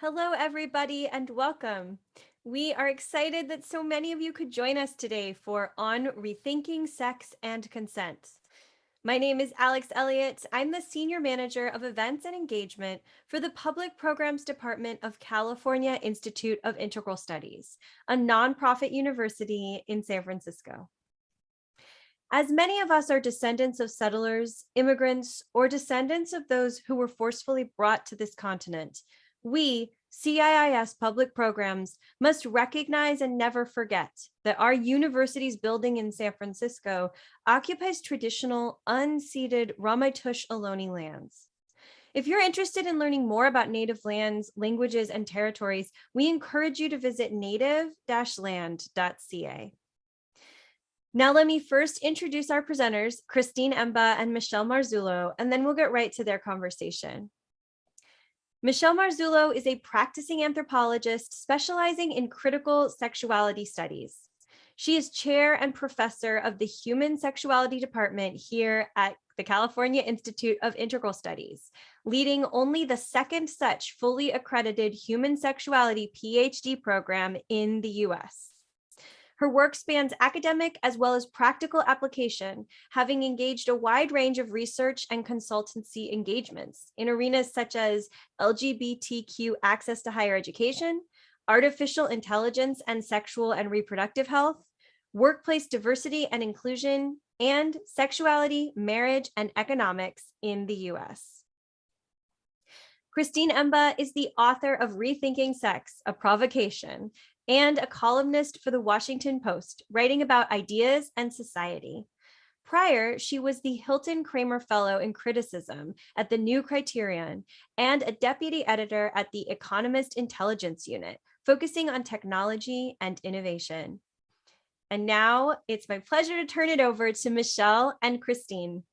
Hello, everybody, and welcome. We are excited that so many of you could join us today for On Rethinking Sex and Consent. My name is Alex Elliott. I'm the Senior Manager of Events and Engagement for the Public Programs Department of California Institute of Integral Studies, a nonprofit university in San Francisco. As many of us are descendants of settlers, immigrants, or descendants of those who were forcefully brought to this continent, we, CIIS public programs, must recognize and never forget that our university's building in San Francisco occupies traditional, unceded Ramaytush Ohlone lands. If you're interested in learning more about Native lands, languages, and territories, we encourage you to visit native-land.ca. Now let me first introduce our presenters, Christine Emba and Michelle Marzullo, and then we'll get right to their conversation. Michelle Marzullo is a practicing anthropologist specializing in critical sexuality studies. She is chair and professor of the Human Sexuality Department here at the California Institute of Integral Studies, leading only the second such fully accredited human sexuality PhD program in the US. Her work spans academic as well as practical application, having engaged a wide range of research and consultancy engagements in arenas such as LGBTQ access to higher education, artificial intelligence and sexual and reproductive health, workplace diversity and inclusion, and sexuality, marriage, and economics in the US. Christine Emba is the author of Rethinking Sex, A Provocation, and a columnist for the Washington Post, writing about ideas and society. Prior, she was the Hilton Kramer Fellow in Criticism at the New Criterion and a deputy editor at the Economist Intelligence Unit, focusing on technology and innovation. And now it's my pleasure to turn it over to Michelle and Christine.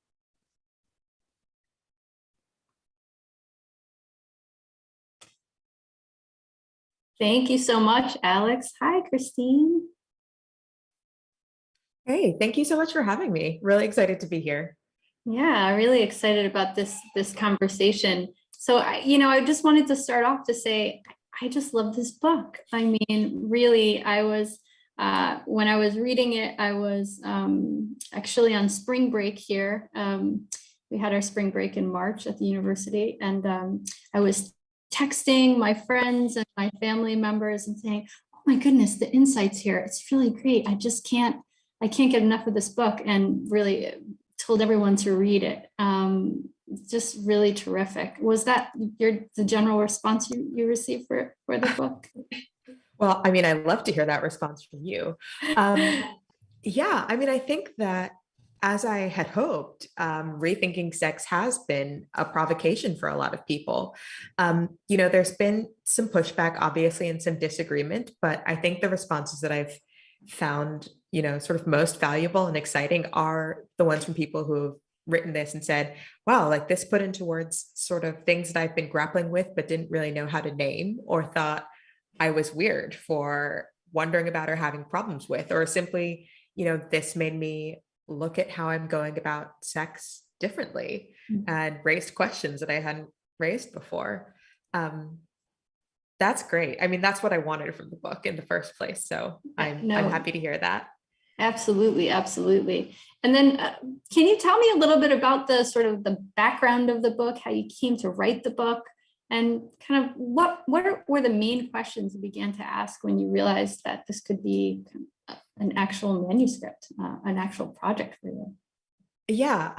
Thank you so much, Alex. Hi, Christine. Hey, thank you so much for having me. Really excited to be here. Yeah, really excited about this conversation. So, I just wanted to start off to say, I just love this book. I mean, really, I was, when I was reading it, I was actually on spring break here. We had our spring break in March at the university, and I was texting my friends and my family members and saying, oh my goodness, the insights here, it's really great. I can't get enough of this book, and really told everyone to read it. Just really terrific. Was that the general response you received for the book? Well, I mean, I love to hear that response from you. Yeah, I mean, I think that as I had hoped, Rethinking Sex has been a provocation for a lot of people. There's been some pushback, obviously, and some disagreement, but I think the responses that I've found, sort of most valuable and exciting are the ones from people who have written this and said, wow, like this put into words sort of things that I've been grappling with, but didn't really know how to name, or thought I was weird for wondering about or having problems with, or simply, this made me look at how I'm going about sex differently and raised questions that I hadn't raised before. That's great. I mean, that's what I wanted from the book in the first place. So I'm happy to hear that. Absolutely, absolutely. And then can you tell me a little bit about the sort of the background of the book, how you came to write the book, and kind of what were the main questions you began to ask when you realized that this could be an actual manuscript, an actual project for you? Yeah,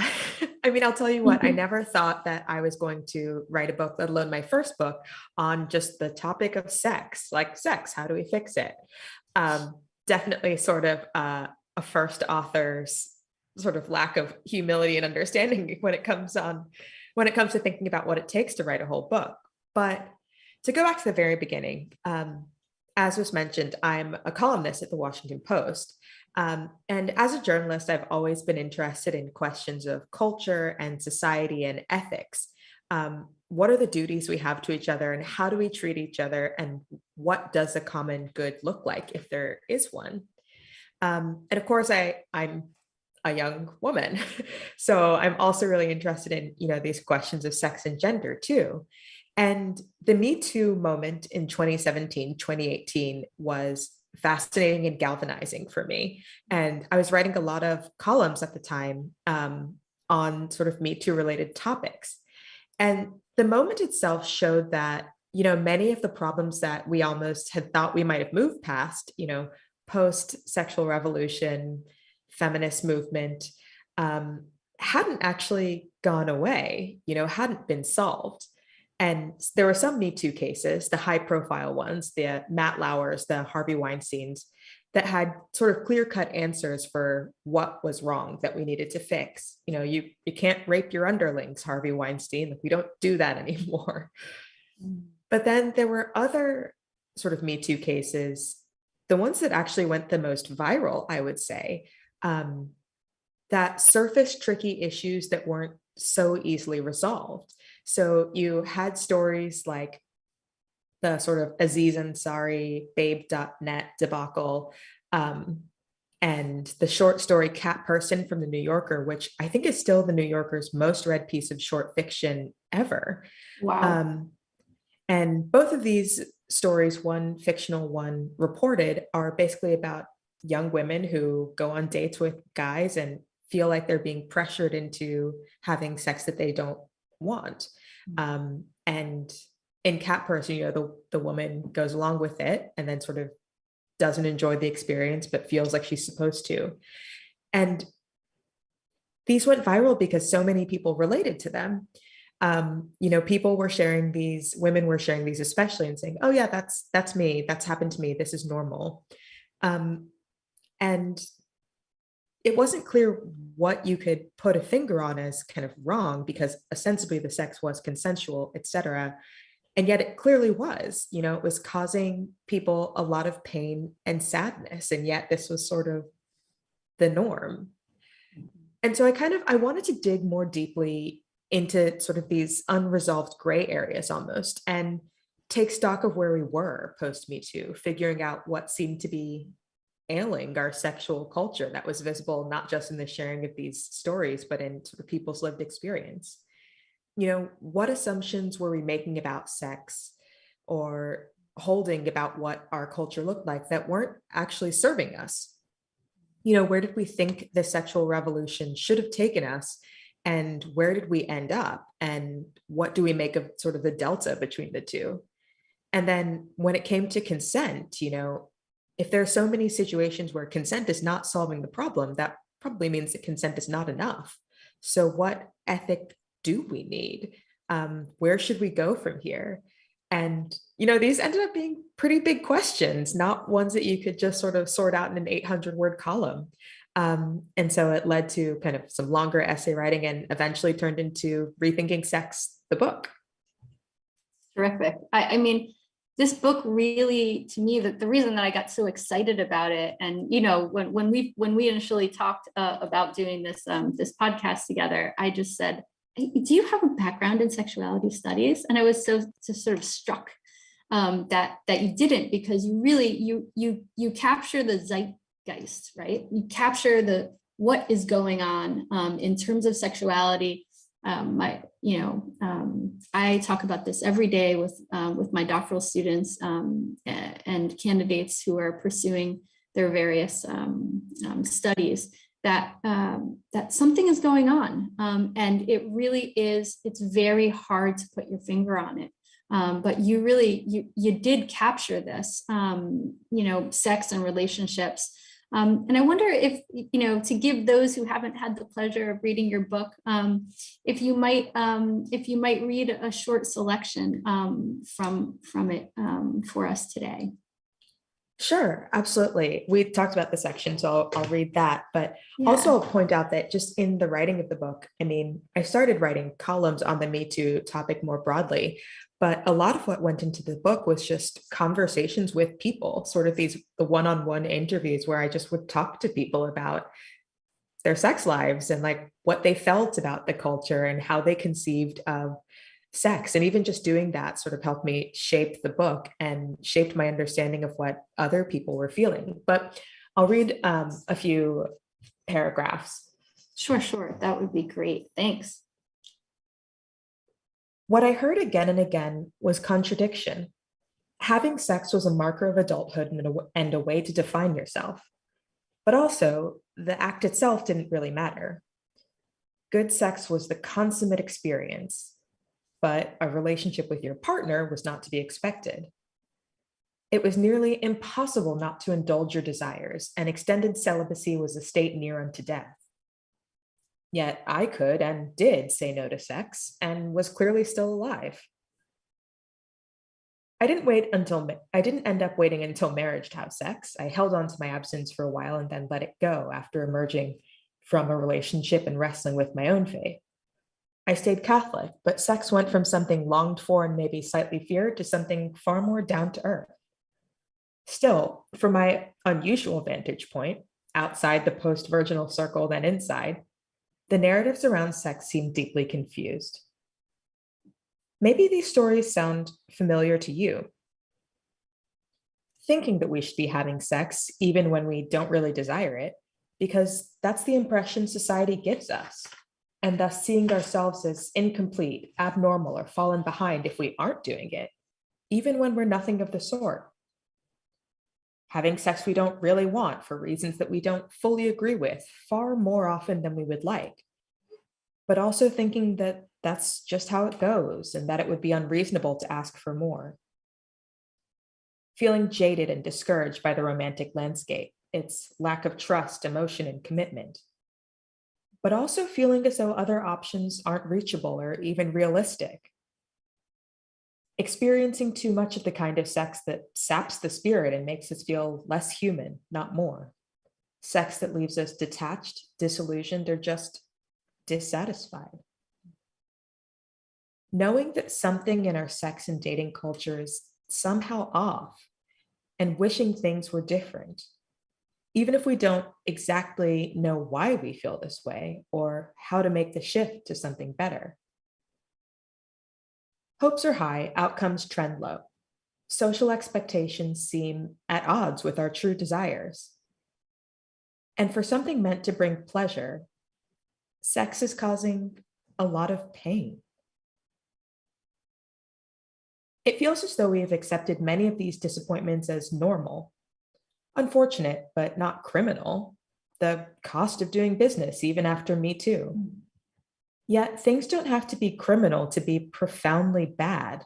I mean, I'll tell you what, I never thought that I was going to write a book, let alone my first book, on just the topic of sex, like sex, how do we fix it? Definitely sort of a first author's sort of lack of humility and understanding when it comes to thinking about what it takes to write a whole book. But to go back to the very beginning, as was mentioned, I'm a columnist at the Washington Post. And as a journalist, I've always been interested in questions of culture and society and ethics. What are the duties we have to each other, and how do we treat each other, and what does a common good look like if there is one? And of course, I'm a young woman, so I'm also really interested in these questions of sex and gender too. And the Me Too moment in 2017, 2018 was fascinating and galvanizing for me. And I was writing a lot of columns at the time on sort of Me Too related topics. And the moment itself showed that, many of the problems that we almost had thought we might have moved past, post sexual revolution, feminist movement, hadn't actually gone away, hadn't been solved. And there were some Me Too cases, the high profile ones, the Matt Lauers, the Harvey Weinsteins, that had sort of clear cut answers for what was wrong that we needed to fix. You can't rape your underlings, Harvey Weinstein. We don't do that anymore. But then there were other sort of Me Too cases, the ones that actually went the most viral, I would say, that surfaced tricky issues that weren't so easily resolved. So you had stories like the sort of Aziz Ansari babe.net debacle, and the short story Cat Person from the New Yorker, which I think is still the New Yorker's most read piece of short fiction ever. Wow. And both of these stories, one fictional, one reported, are basically about young women who go on dates with guys and feel like they're being pressured into having sex that they don't want. And in Cat Person, the woman goes along with it and then sort of doesn't enjoy the experience, but feels like she's supposed to. And these went viral because so many people related to them. People were sharing these, women were sharing these especially, and saying, oh yeah, that's me, that's happened to me, this is normal. And it wasn't clear what you could put a finger on as kind of wrong, because ostensibly the sex was consensual, etc. And yet it clearly was, it was causing people a lot of pain and sadness. And yet this was sort of the norm. And so I wanted to dig more deeply into sort of these unresolved gray areas almost, and take stock of where we were post Me Too, figuring out what seemed to be ailing our sexual culture that was visible not just in the sharing of these stories, but in sort of people's lived experience. What assumptions were we making about sex or holding about what our culture looked like that weren't actually serving us? Where did we think the sexual revolution should have taken us? And where did we end up? And what do we make of sort of the delta between the two? And then when it came to consent, if there are so many situations where consent is not solving the problem, that probably means that consent is not enough. So what ethic do we need? Where should we go from here? And, these ended up being pretty big questions, not ones that you could just sort of sort out in an 800-word column. And so it led to kind of some longer essay writing and eventually turned into Rethinking Sex, the book. Terrific. I mean, this book really, to me, the reason that I got so excited about it, and when we initially talked about doing this podcast together, I just said, do you have a background in sexuality studies? And I was so sort of struck that you didn't, because you really you capture the zeitgeist, right? You capture what is going on in terms of sexuality. I talk about this every day with my doctoral students and candidates who are pursuing their various studies, that something is going on, and it really is. It's very hard to put your finger on it, but you did capture this, sex and relationships. And I wonder if, to give those who haven't had the pleasure of reading your book, if you might read a short selection from it for us today. Sure, absolutely. We talked about the section, so I'll read that. But also I'll point out that just in the writing of the book, I started writing columns on the Me Too topic more broadly, but a lot of what went into the book was just conversations with people, sort of the one-on-one interviews where I just would talk to people about their sex lives and like what they felt about the culture and how they conceived of sex. And even just doing that sort of helped me shape the book and shaped my understanding of what other people were feeling. But I'll read a few paragraphs. Sure. That would be great. Thanks. What I heard again and again was contradiction. Having sex was a marker of adulthood and a way to define yourself. But also, the act itself didn't really matter. Good sex was the consummate experience, but a relationship with your partner was not to be expected. It was nearly impossible not to indulge your desires, and extended celibacy was a state near unto death. Yet I could and did say no to sex and was clearly still alive. I didn't end up waiting until marriage to have sex. I held on to my abstinence for a while and then let it go after emerging from a relationship and wrestling with my own faith. I stayed Catholic, but sex went from something longed for and maybe slightly feared to something far more down to earth. Still, from my unusual vantage point, outside the post-virginal circle than inside, the narratives around sex seem deeply confused. Maybe these stories sound familiar to you. Thinking that we should be having sex even when we don't really desire it, because that's the impression society gives us, and thus seeing ourselves as incomplete, abnormal, or fallen behind if we aren't doing it, even when we're nothing of the sort. Having sex we don't really want for reasons that we don't fully agree with far more often than we would like, but also thinking that that's just how it goes and that it would be unreasonable to ask for more. Feeling jaded and discouraged by the romantic landscape, its lack of trust, emotion, and commitment, but also feeling as though other options aren't reachable or even realistic. Experiencing too much of the kind of sex that saps the spirit and makes us feel less human, not more. Sex that leaves us detached, disillusioned, or just dissatisfied. Knowing that something in our sex and dating culture is somehow off and wishing things were different, even if we don't exactly know why we feel this way or how to make the shift to something better. Hopes are high, outcomes trend low. Social expectations seem at odds with our true desires. And for something meant to bring pleasure, sex is causing a lot of pain. It feels as though we have accepted many of these disappointments as normal. Unfortunate, but not criminal. The cost of doing business, even after Me Too. Yet things don't have to be criminal to be profoundly bad.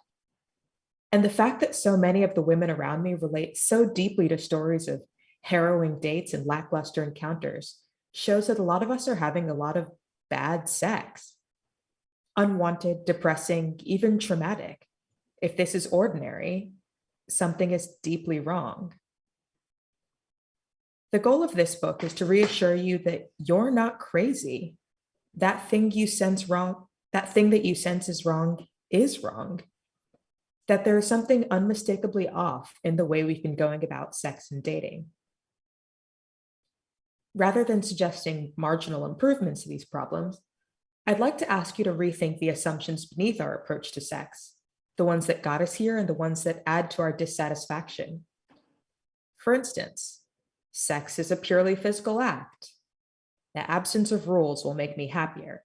And the fact that so many of the women around me relate so deeply to stories of harrowing dates and lackluster encounters shows that a lot of us are having a lot of bad sex. Unwanted, depressing, even traumatic. If this is ordinary, something is deeply wrong. The goal of this book is to reassure you that you're not crazy. That thing you sense wrong, that thing that you sense is wrong, that there is something unmistakably off in the way we've been going about sex and dating. Rather than suggesting marginal improvements to these problems, I'd like to ask you to rethink the assumptions beneath our approach to sex, the ones that got us here and the ones that add to our dissatisfaction. For instance, sex is a purely physical act. The absence of rules will make me happier.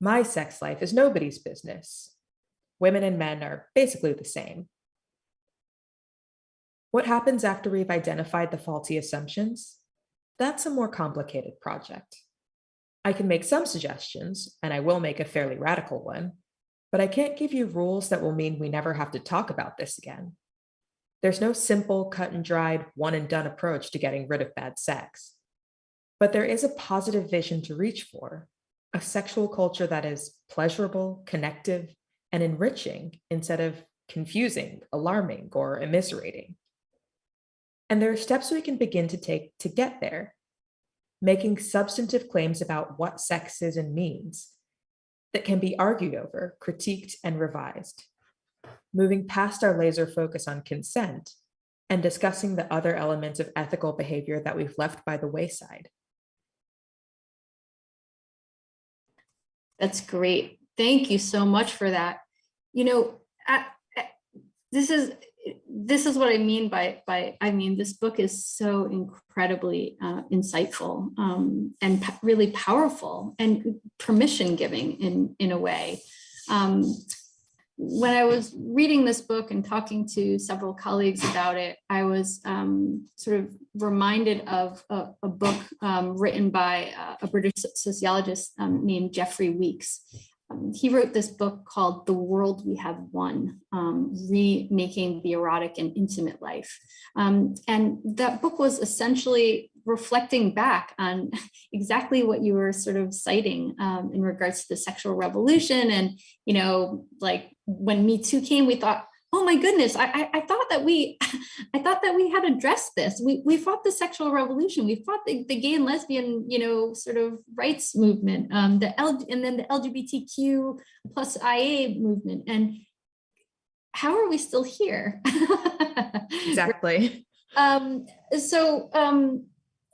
My sex life is nobody's business. Women and men are basically the same. What happens after we've identified the faulty assumptions? That's a more complicated project. I can make some suggestions, and I will make a fairly radical one, but I can't give you rules that will mean we never have to talk about this again. There's no simple, cut and dried, one and done approach to getting rid of bad sex. But there is a positive vision to reach for, a sexual culture that is pleasurable, connective, and enriching instead of confusing, alarming, or immiserating. And there are steps we can begin to take to get there, making substantive claims about what sex is and means that can be argued over, critiqued, and revised, moving past our laser focus on consent and discussing the other elements of ethical behavior that we've left by the wayside. That's great. Thank you so much for that. You know, this is what I mean by this book is so incredibly insightful and really powerful and permission giving in a way. when I was reading this book and talking to several colleagues about it, I was sort of reminded of a book written by a British sociologist named Geoffrey Weeks. He wrote this book called The World We Have Won, Remaking the Erotic and Intimate Life. And that book was essentially reflecting back on exactly what you were sort of citing in regards to the sexual revolution. And, you know, like when Me Too came, we thought, oh my goodness, I thought that we had addressed this. We fought the sexual revolution. We fought the gay and lesbian, you know, sort of rights movement, and then the LGBTQ plus IA movement. And how are we still here? Exactly.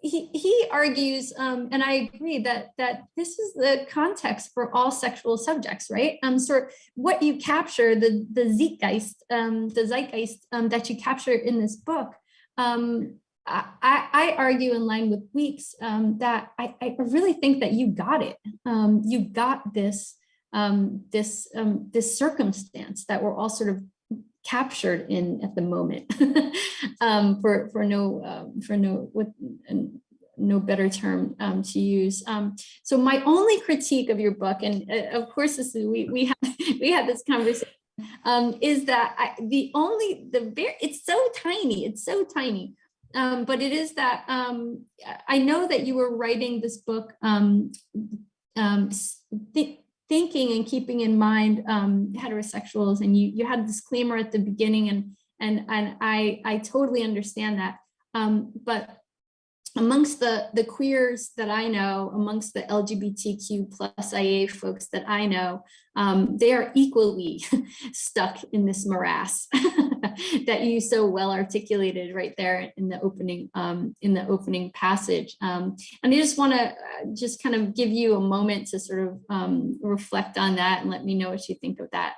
He argues, and I agree that this is the context for all sexual subjects, right? So what you capture, the zeitgeist that you capture in this book, I argue in line with Weeks that I really think that you got it. You got this this circumstance that we're all sort of captured in at the moment, for no better term to use. So my only critique of your book, and of course this is, we had this conversation, is that it's so tiny, but it is that I know that you were writing this book thinking and keeping in mind heterosexuals, and you had a disclaimer at the beginning, and I totally understand that. But amongst the queers that I know, amongst the LGBTQ plus IA folks that I know, they are equally stuck in this morass that you so well articulated right there in the opening passage. And I just want to just kind of give you a moment to sort of reflect on that and let me know what you think of that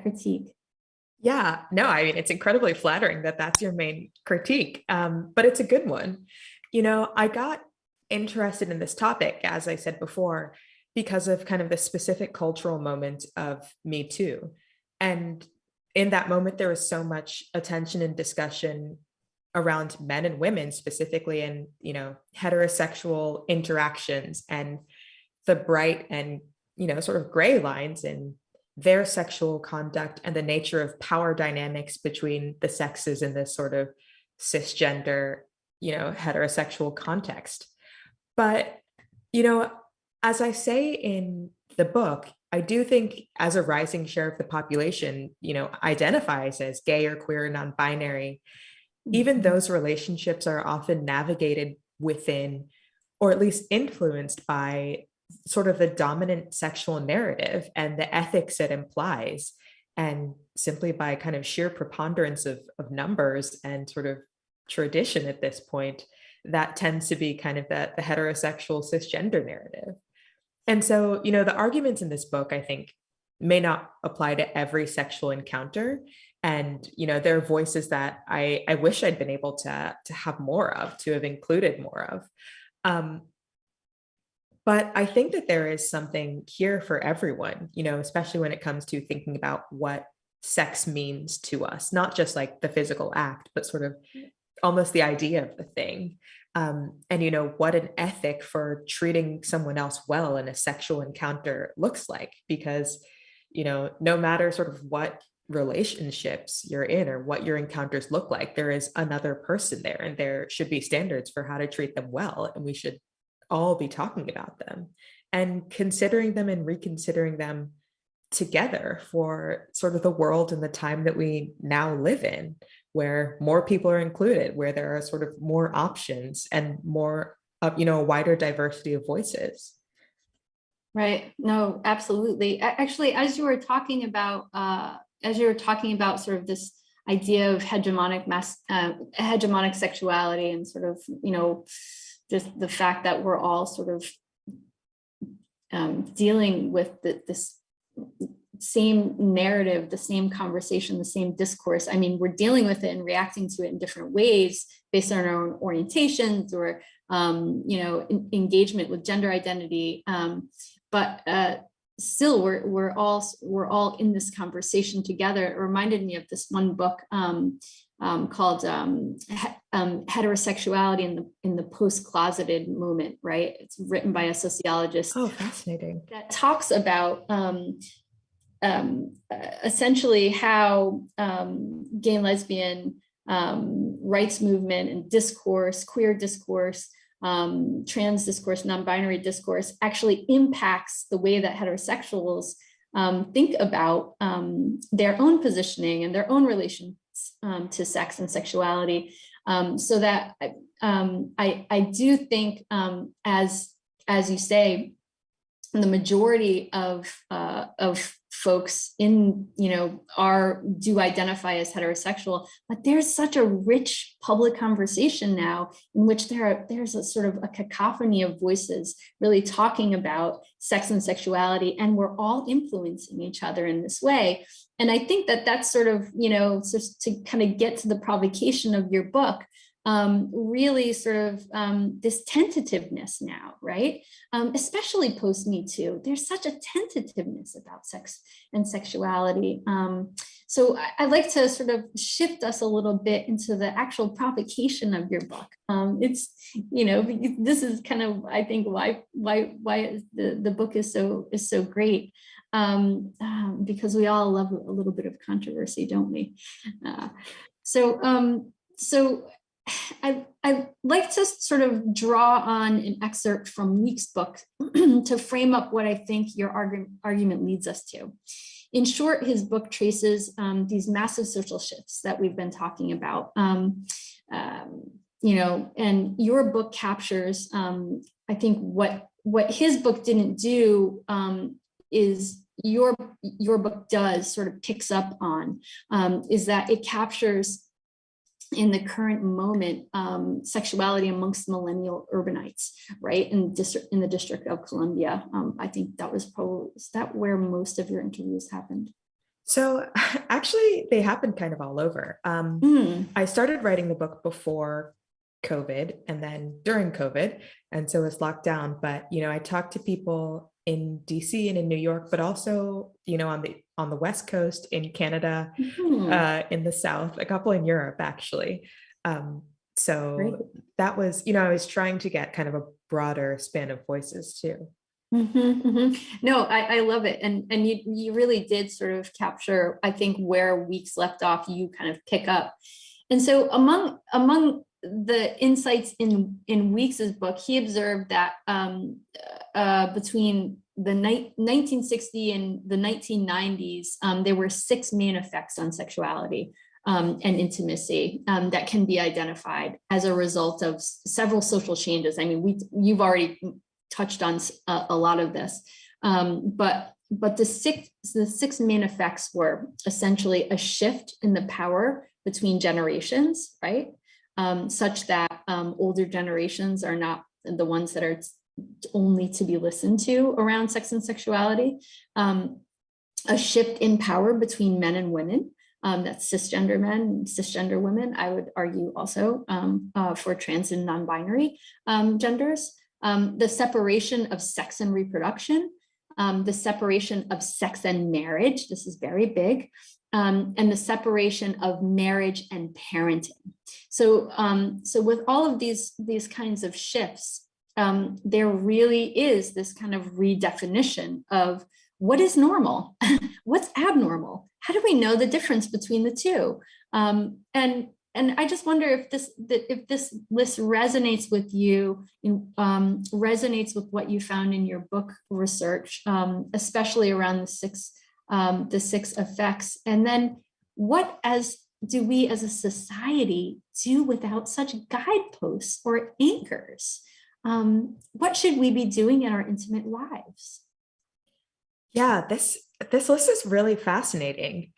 critique. Yeah, no, I mean, it's incredibly flattering that that's your main critique, but it's a good one. You know, I got interested in this topic, as I said before, because of kind of the specific cultural moment of Me Too. And in that moment, there was so much attention and discussion around men and women, specifically in, you know, heterosexual interactions and the bright and, you know, sort of gray lines in their sexual conduct and the nature of power dynamics between the sexes in this sort of cisgender, you know, heterosexual context. But, you know, as I say in the book, I do think as a rising share of the population, you know, identifies as gay or queer or non-binary, even those relationships are often navigated within, or at least influenced by, sort of the dominant sexual narrative and the ethics it implies. And simply by kind of sheer preponderance of numbers and sort of tradition at this point, that tends to be kind of the heterosexual cisgender narrative. And so, you know, the arguments in this book, I think, may not apply to every sexual encounter. And, you know, there are voices that I wish I'd been able to have more of, to have included more of. But I think that there is something here for everyone, you know, especially when it comes to thinking about what sex means to us, not just like the physical act, but sort of almost the idea of the thing. And, you know, what an ethic for treating someone else well in a sexual encounter looks like, because, you know, no matter sort of what relationships you're in or what your encounters look like, there is another person there, and there should be standards for how to treat them well. And we should all be talking about them and considering them and reconsidering them together for sort of the world and the time that we now live in, where more people are included, where there are sort of more options and more, you know, a wider diversity of voices. Right. No, absolutely. Actually, as you were talking about sort of this idea of hegemonic sexuality and sort of, you know, just the fact that we're all sort of dealing with this same narrative, the same conversation, the same discourse. I mean, we're dealing with it and reacting to it in different ways based on our own orientations or, you know, engagement with gender identity. But still we're all in this conversation together. It reminded me of this one book called Heterosexuality in the Post-Closeted Movement, right? It's written by a sociologist. Oh, fascinating. That talks about essentially how gay and lesbian rights movement and discourse, queer discourse, trans discourse, non-binary discourse actually impacts the way that heterosexuals think about their own positioning and their own relations to sex and sexuality. So that I do think, as you say, the majority of folks do identify as heterosexual, but there's such a rich public conversation now in which there's a sort of a cacophony of voices really talking about sex and sexuality, and we're all influencing each other in this way. And I think that that's sort of, just to kind of get to the provocation of your book, really sort of this tentativeness now, right? Especially post Me Too, there's such a tentativeness about sex and sexuality. So I'd like to sort of shift us a little bit into the actual provocation of your book. It's, this is kind of, I think, why the book is so great. Because we all love a little bit of controversy, don't we? So I'd like to sort of draw on an excerpt from Week's book to frame up what I think your argument leads us to. In short, his book traces these massive social shifts that we've been talking about. And your book captures, I think what his book didn't do is your book does sort of picks up on, is that it captures in the current moment sexuality amongst millennial urbanites, right? In the District of Columbia. I think that was probably, is that where most of your interviews happened? So actually they happened kind of all over. I started writing the book before COVID and then during COVID. And so it was locked down, but, I talked to people in DC and in New York, but also, on the West Coast, in Canada, in the South, a couple in Europe, actually. So Great. that was, I was trying to get kind of a broader span of voices too. No, I love it. And you really did sort of capture, I think, where Weeks left off, you kind of pick up. And so among the insights in Weeks's book, he observed that between the 1960 and the 1990s, there were 6 main effects on sexuality and intimacy that can be identified as a result of several social changes. I mean, you've already touched on a lot of this, but the six main effects were essentially a shift in the power between generations, right? Such that older generations are not the ones that are only to be listened to around sex and sexuality. A shift in power between men and women, that's cisgender men and cisgender women, I would argue also for trans and non-binary genders. The separation of sex and reproduction, the separation of sex and marriage, this is very big, and the separation of marriage and parenting. So with all of these kinds of shifts, there really is this kind of redefinition of what is normal, what's abnormal, how do we know the difference between the two? And I just wonder if this list resonates with you, resonates with what you found in your book research, especially around the six effects. And then what do we as a society do without such guideposts or anchors? What should we be doing in our intimate lives? Yeah, this list is really fascinating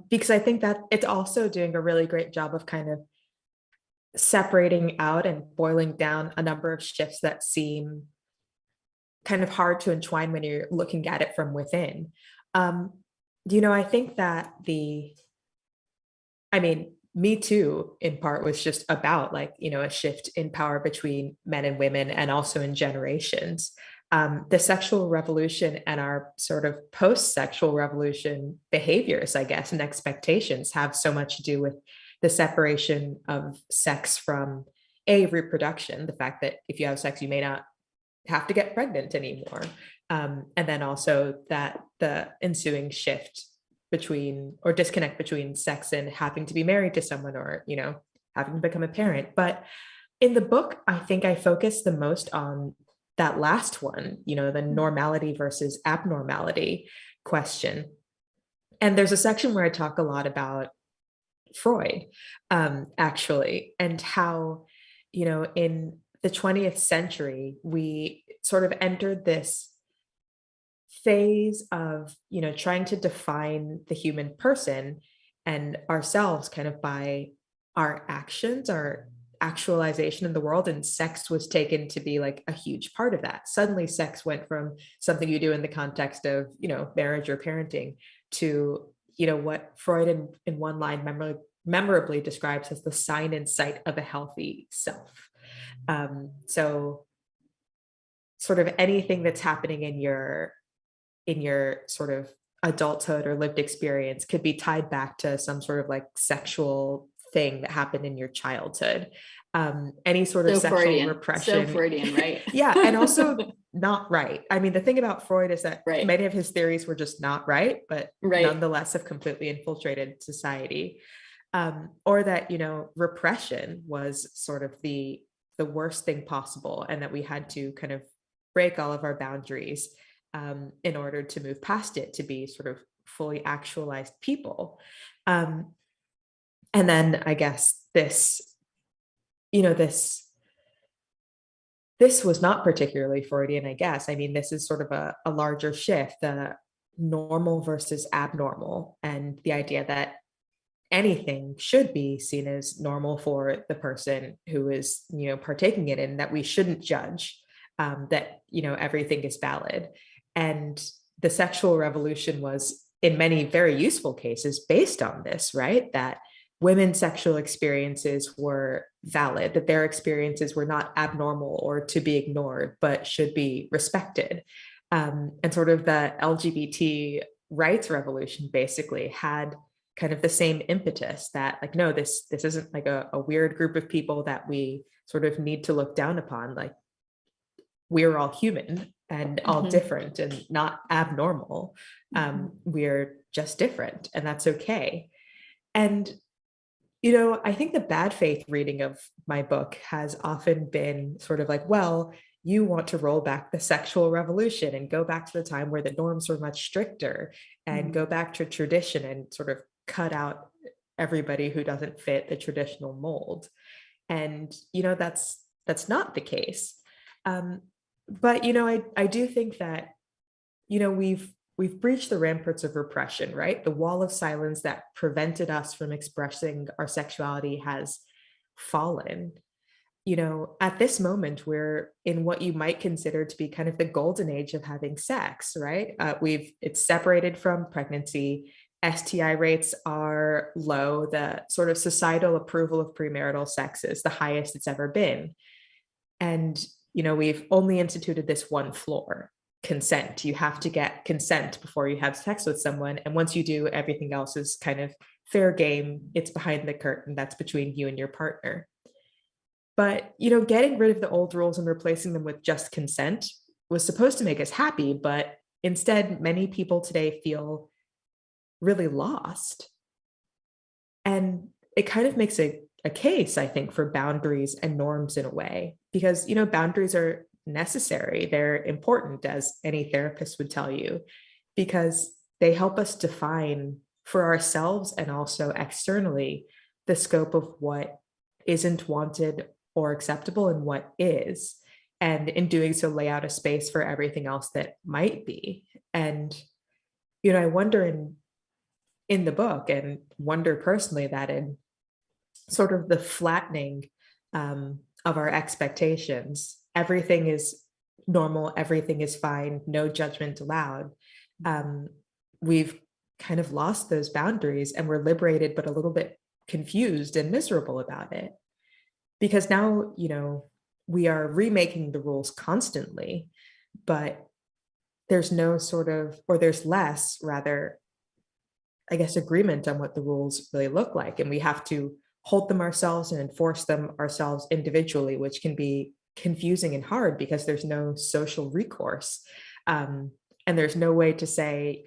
because I think that it's also doing a really great job of kind of separating out and boiling down a number of shifts that seem kind of hard to entwine when you're looking at it from within. I think that Me Too in part was just about a shift in power between men and women and also in generations. The sexual revolution and our sort of post-sexual revolution behaviors, I guess, and expectations have so much to do with the separation of sex from reproduction, the fact that if you have sex, you may not have to get pregnant anymore. And then also that the ensuing shift between, or disconnect between, sex and having to be married to someone, or, you know, having to become a parent. But in the book, I think I focus the most on that last one, you know, the normality versus abnormality question. And there's a section where I talk a lot about Freud, actually, and how, you know, in the 20th century, we sort of entered this phase of, you know, trying to define the human person and ourselves kind of by our actions, our actualization in the world. And sex was taken to be like a huge part of that. Suddenly, sex went from something you do in the context of, you know, marriage or parenting to, you know, what Freud in one line memorably describes as the sign and sight of a healthy self. So sort of anything that's happening in your sort of adulthood or lived experience could be tied back to some sort of like sexual thing that happened in your childhood. Any sort of So sexual Freudian. repression. So Freudian, right? Yeah, and also not right. I mean, the thing about Freud is that Right. many of his theories were just not right, but Right. nonetheless have completely infiltrated society. Or that, you know, repression was sort of the worst thing possible, and that we had to kind of break all of our boundaries in order to move past it, to be sort of fully actualized people. And then I guess this, you know, this was not particularly Freudian, I guess. I mean, this is sort of a larger shift, the normal versus abnormal, and the idea that anything should be seen as normal for the person who is, you know, partaking in it, and that we shouldn't judge, that, you know, everything is valid. And the sexual revolution was in many very useful cases based on this, right? That women's sexual experiences were valid, that their experiences were not abnormal or to be ignored, but should be respected. And sort of the LGBT rights revolution basically had kind of the same impetus, that like, no, this isn't like a weird group of people that we sort of need to look down upon. Like, we're all human and all different and not abnormal. We're just different, and that's okay. And, you know, I think the bad faith reading of my book has often been sort of like, well, you want to roll back the sexual revolution and go back to the time where the norms were much stricter, and go back to tradition and sort of cut out everybody who doesn't fit the traditional mold. And, you know, that's not the case. But, you know, I do think that, you know, we've breached the ramparts of repression, right? The wall of silence that prevented us from expressing our sexuality has fallen. You know, at this moment, we're in what you might consider to be kind of the golden age of having sex, right? It's separated from pregnancy. STI rates are low. The sort of societal approval of premarital sex is the highest it's ever been. And, you know, we've only instituted this one floor: consent. You have to get consent before you have sex with someone. And once you do, everything else is kind of fair game. It's behind the curtain. That's between you and your partner. But, you know, getting rid of the old rules and replacing them with just consent was supposed to make us happy. But instead, many people today feel really lost. And it kind of makes a case, I think, for boundaries and norms in a way, because, you know, boundaries are necessary. They're important, as any therapist would tell you, because they help us define for ourselves and also externally the scope of what isn't wanted or acceptable and what is. And in doing so, lay out a space for everything else that might be. And, you know, I wonder in the book, and wonder personally, that in sort of the flattening of our expectations, everything is normal, everything is fine, no judgment allowed. We've kind of lost those boundaries, and we're liberated, but a little bit confused and miserable about it. Because now, you know, we are remaking the rules constantly. but there's no sort of, or there's less rather, I guess, agreement on what the rules really look like. And we have to hold them ourselves and enforce them ourselves individually, which can be confusing and hard because there's no social recourse. And there's no way to say,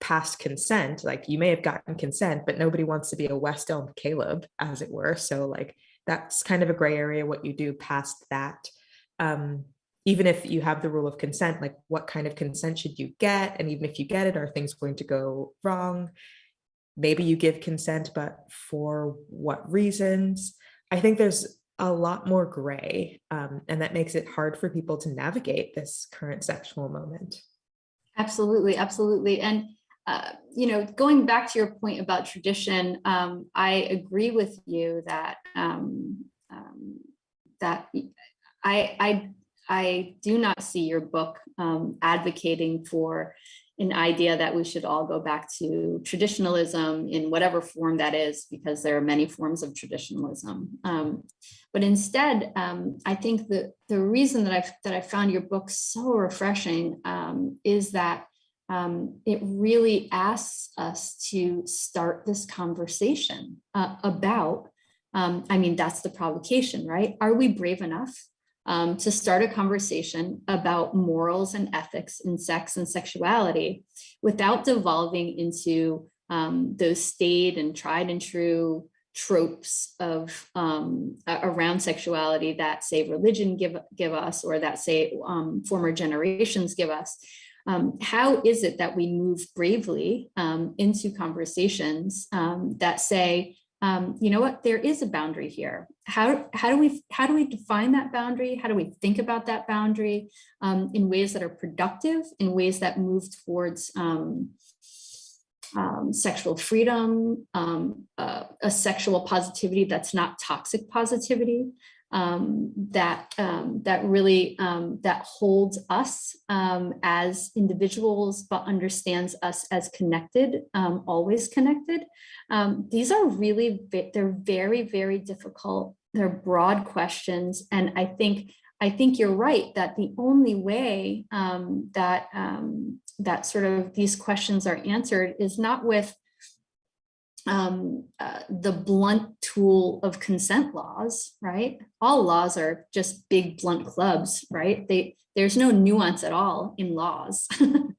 past consent, like you may have gotten consent, but nobody wants to be a West Elm Caleb, as it were. So like, that's kind of a gray area, what you do past that. Even if you have the rule of consent, like what kind of consent should you get? And even if you get it, are things going to go wrong? Maybe you give consent, but for what reasons? I think there's a lot more gray, and that makes it hard for people to navigate this current sexual moment. Absolutely, absolutely. And going back to your point about tradition, I agree with you that that I do not see your book advocating for an idea that we should all go back to traditionalism in whatever form that is, because there are many forms of traditionalism. But instead, I think that the reason that I found your book so refreshing is that it really asks us to start this conversation about, that's the provocation, right? Are we brave enough to start a conversation about morals and ethics in sex and sexuality without devolving into those staid and tried and true tropes of around sexuality that, say, religion give us, or that, say, former generations give us? How is it that we move bravely into conversations that say, you know what, there is a boundary here. How do we define that boundary? How do we think about that boundary in ways that are productive, in ways that move towards sexual freedom, a sexual positivity that's not toxic positivity, that really that holds us as individuals, but understands us as connected, always connected. These are really, they're very, very difficult. They're broad questions, and I think you're right that the only way that sort of these questions are answered is not with the blunt tool of consent laws, right? All laws are just big blunt clubs, right? There's no nuance at all in laws.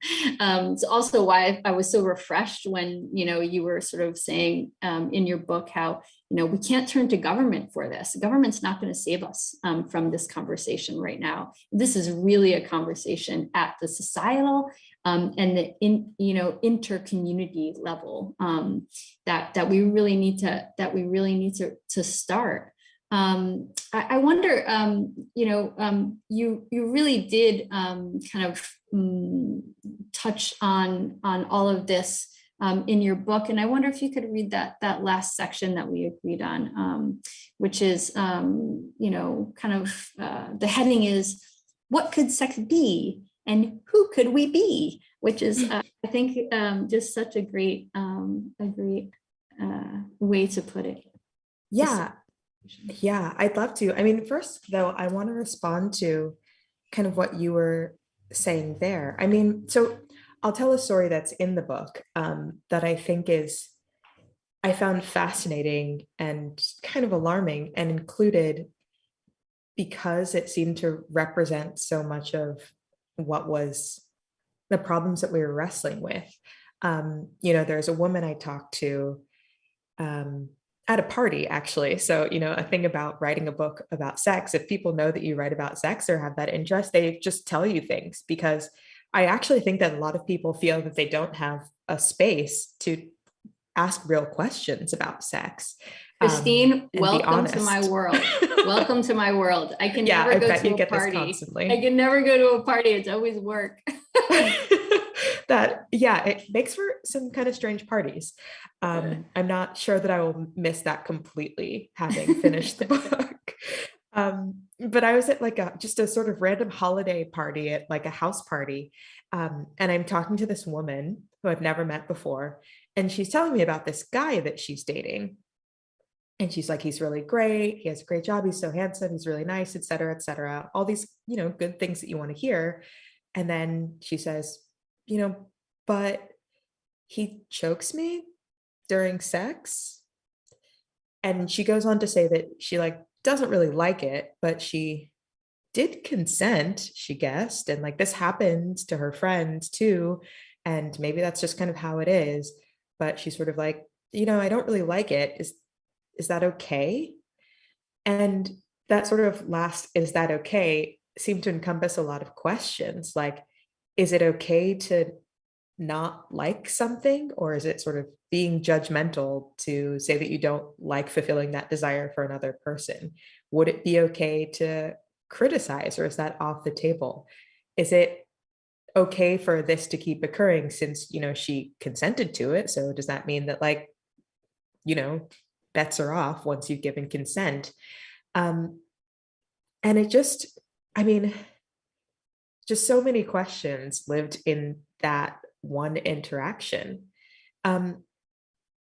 It's also why I was so refreshed when, you were sort of saying in your book how, we can't turn to government for this. The government's not going to save us from this conversation right now. This is really a conversation at the societal and the intercommunity level that we really need to start. I wonder, you really did kind of touch on all of this in your book, and I wonder if you could read that last section that we agreed on, which is, kind of the heading is, "What could sex be, and who could we be?" Which is, I think, just such a great way to put it. Yeah, I'd love to. I mean, first though, I want to respond to kind of what you were saying there. I mean, so I'll tell a story that's in the book that I think I found fascinating and kind of alarming, and included because it seemed to represent so much of what was the problems that we were wrestling with. There's a woman I talked to at a party, actually. So, a thing about writing a book about sex, if people know that you write about sex or have that interest, they just tell you things, because I actually think that a lot of people feel that they don't have a space to ask real questions about sex. Christine, welcome to my world. Welcome to my world. I can never go to a party. I can never go to a party. It's always work. It makes for some kind of strange parties. I'm not sure that I will miss that completely, having finished the book. But I was at just a sort of random holiday party at a house party. And I'm talking to this woman who I've never met before. And she's telling me about this guy that she's dating. And she's like, he's really great. He has a great job. He's so handsome. He's really nice, et cetera, et cetera. All these, good things that you want to hear. And then she says, but he chokes me during sex. And she goes on to say that she like doesn't really like it, but she did consent, she guessed. And like this happens to her friends too. And maybe that's just kind of how it is. But she's sort of like, I don't really like it. Is that okay? And that sort of last, is that okay, seemed to encompass a lot of questions. Like, is it okay to not like something? Or is it sort of being judgmental to say that you don't like fulfilling that desire for another person? Would it be okay to criticize, or is that off the table? Is it okay for this to keep occurring since, she consented to it? So does that mean that like, bets are off once you've given consent? And it just, I mean, just so many questions lived in that one interaction. And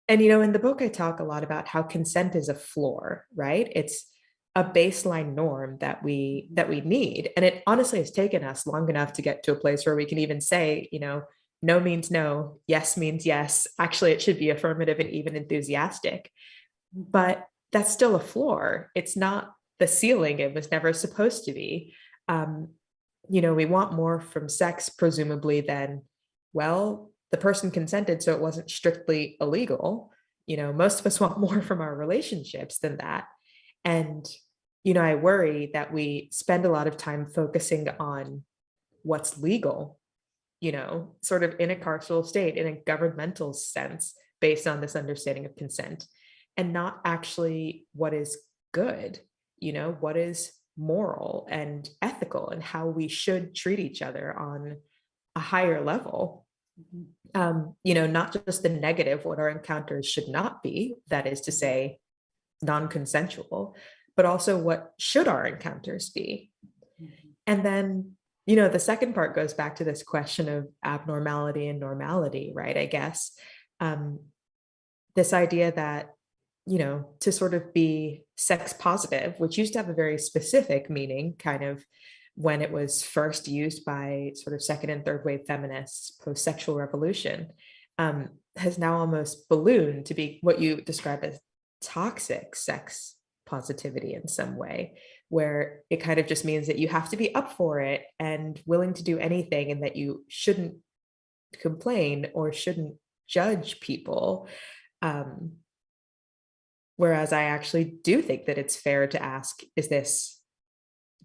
in the book, I talk a lot about how consent is a floor, right? It's a baseline norm that we need. And it honestly has taken us long enough to get to a place where we can even say, no means no, yes means yes. Actually, it should be affirmative and even enthusiastic. But that's still a floor. It's not the ceiling it was never supposed to be. We want more from sex, presumably, than, well, the person consented, so it wasn't strictly illegal. Most of us want more from our relationships than that. And, I worry that we spend a lot of time focusing on what's legal, sort of in a carceral state, in a governmental sense, based on this understanding of consent, and not actually what is good, what is moral and ethical, and how we should treat each other on a higher level. Not just the negative, what our encounters should not be, that is to say, non-consensual, but also what should our encounters be. And then, the second part goes back to this question of abnormality and normality, right? I guess this idea that, to sort of be sex positive, which used to have a very specific meaning, kind of when it was first used by sort of second and third wave feminists post-sexual revolution, has now almost ballooned to be what you describe as toxic sex positivity in some way, where it kind of just means that you have to be up for it and willing to do anything, and that you shouldn't complain or shouldn't judge people. Whereas I actually do think that it's fair to ask, is this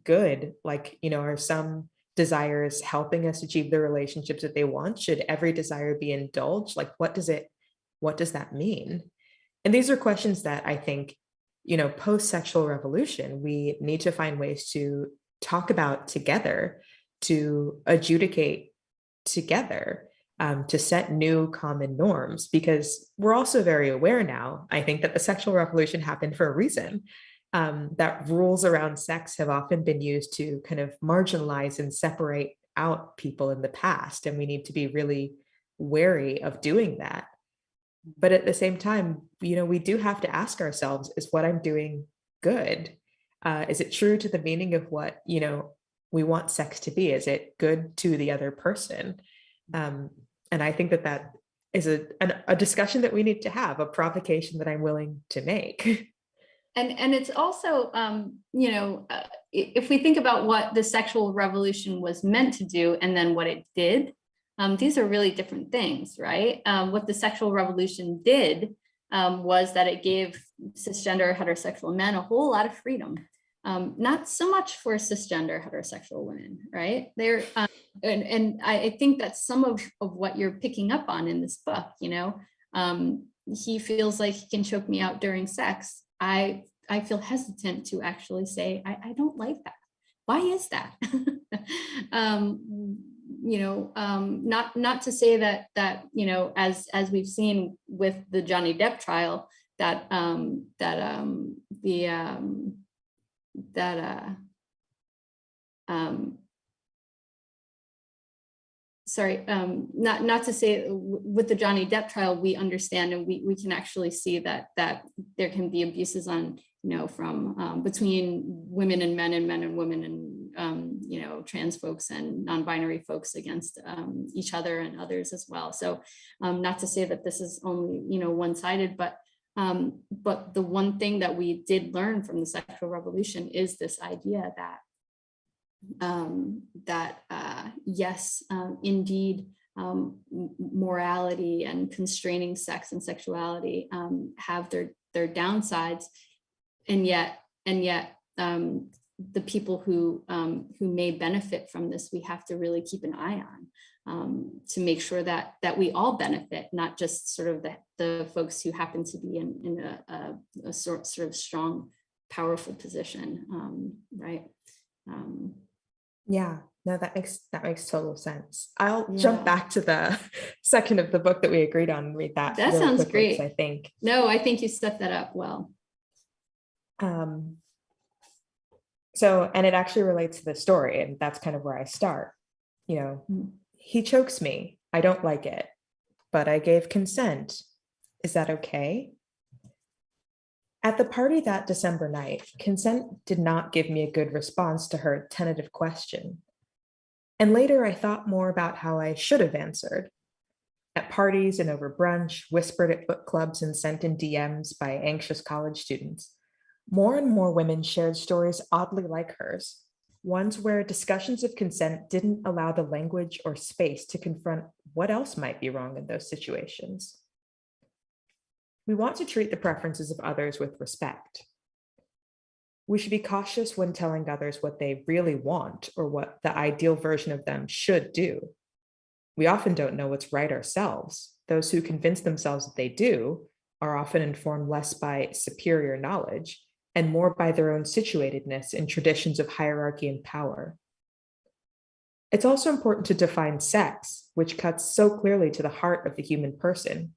good? Like, are some desires helping us achieve the relationships that they want? Should every desire be indulged? Like, what does that mean? And these are questions that I think, post-sexual revolution, we need to find ways to talk about together, to adjudicate together, to set new common norms, because we're also very aware now, I think, that the sexual revolution happened for a reason. That rules around sex have often been used to kind of marginalize and separate out people in the past, and we need to be really wary of doing that. But at the same time, we do have to ask ourselves, is what I'm doing good? Is it true to the meaning of what, we want sex to be? Is it good to the other person? And I think that is a discussion that we need to have, a provocation that I'm willing to make. And it's also, if we think about what the sexual revolution was meant to do and then what it did, these are really different things, right? What the sexual revolution did was that it gave cisgender heterosexual men a whole lot of freedom. Not so much for cisgender heterosexual women, right? And I think that's some of what you're picking up on in this book. He feels like he can choke me out during sex. I feel hesitant to actually say, I don't like that. Why is that? Not to say that as we've seen with the Johnny Depp trial, that sorry, not to say with the Johnny Depp trial, we understand and we can actually see that there can be abuses on, from between women and men and women and, trans folks and non-binary folks against each other and others as well. So not to say that this is only, one-sided, but the one thing that we did learn from the sexual revolution is this idea that yes, indeed, morality and constraining sex and sexuality have their downsides, and yet the people who may benefit from this, we have to really keep an eye on to make sure that we all benefit, not just sort of the folks who happen to be in a sort of strong, powerful position, right? Yeah, no, that makes total sense. I'll jump back to the section of the book that we agreed on and read that. That really sounds quickly, great. I think. No, I think you set that up well. So, and it actually relates to the story, and that's kind of where I start. He chokes me. I don't like it, but I gave consent. Is that okay? At the party that December night, consent did not give me a good response to her tentative question. And later I thought more about how I should have answered. At parties and over brunch, whispered at book clubs and sent in DMs by anxious college students, more and more women shared stories oddly like hers, ones where discussions of consent didn't allow the language or space to confront what else might be wrong in those situations. We want to treat the preferences of others with respect. We should be cautious when telling others what they really want or what the ideal version of them should do. We often don't know what's right ourselves. Those who convince themselves that they do are often informed less by superior knowledge and more by their own situatedness in traditions of hierarchy and power. It's also important to define sex, which cuts so clearly to the heart of the human person,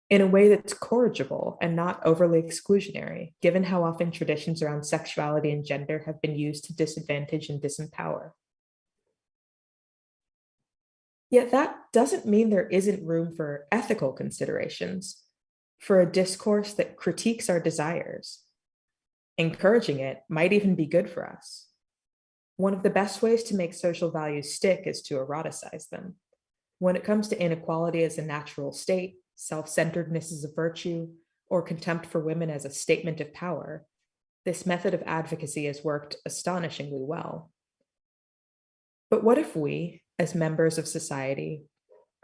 in a way that's corrigible and not overly exclusionary, given how often traditions around sexuality and gender have been used to disadvantage and disempower. Yet that doesn't mean there isn't room for ethical considerations, for a discourse that critiques our desires. Encouraging it might even be good for us. One of the best ways to make social values stick is to eroticize them. When it comes to inequality as a natural state, self-centeredness as a virtue, or contempt for women as a statement of power, this method of advocacy has worked astonishingly well. But what if we, as members of society,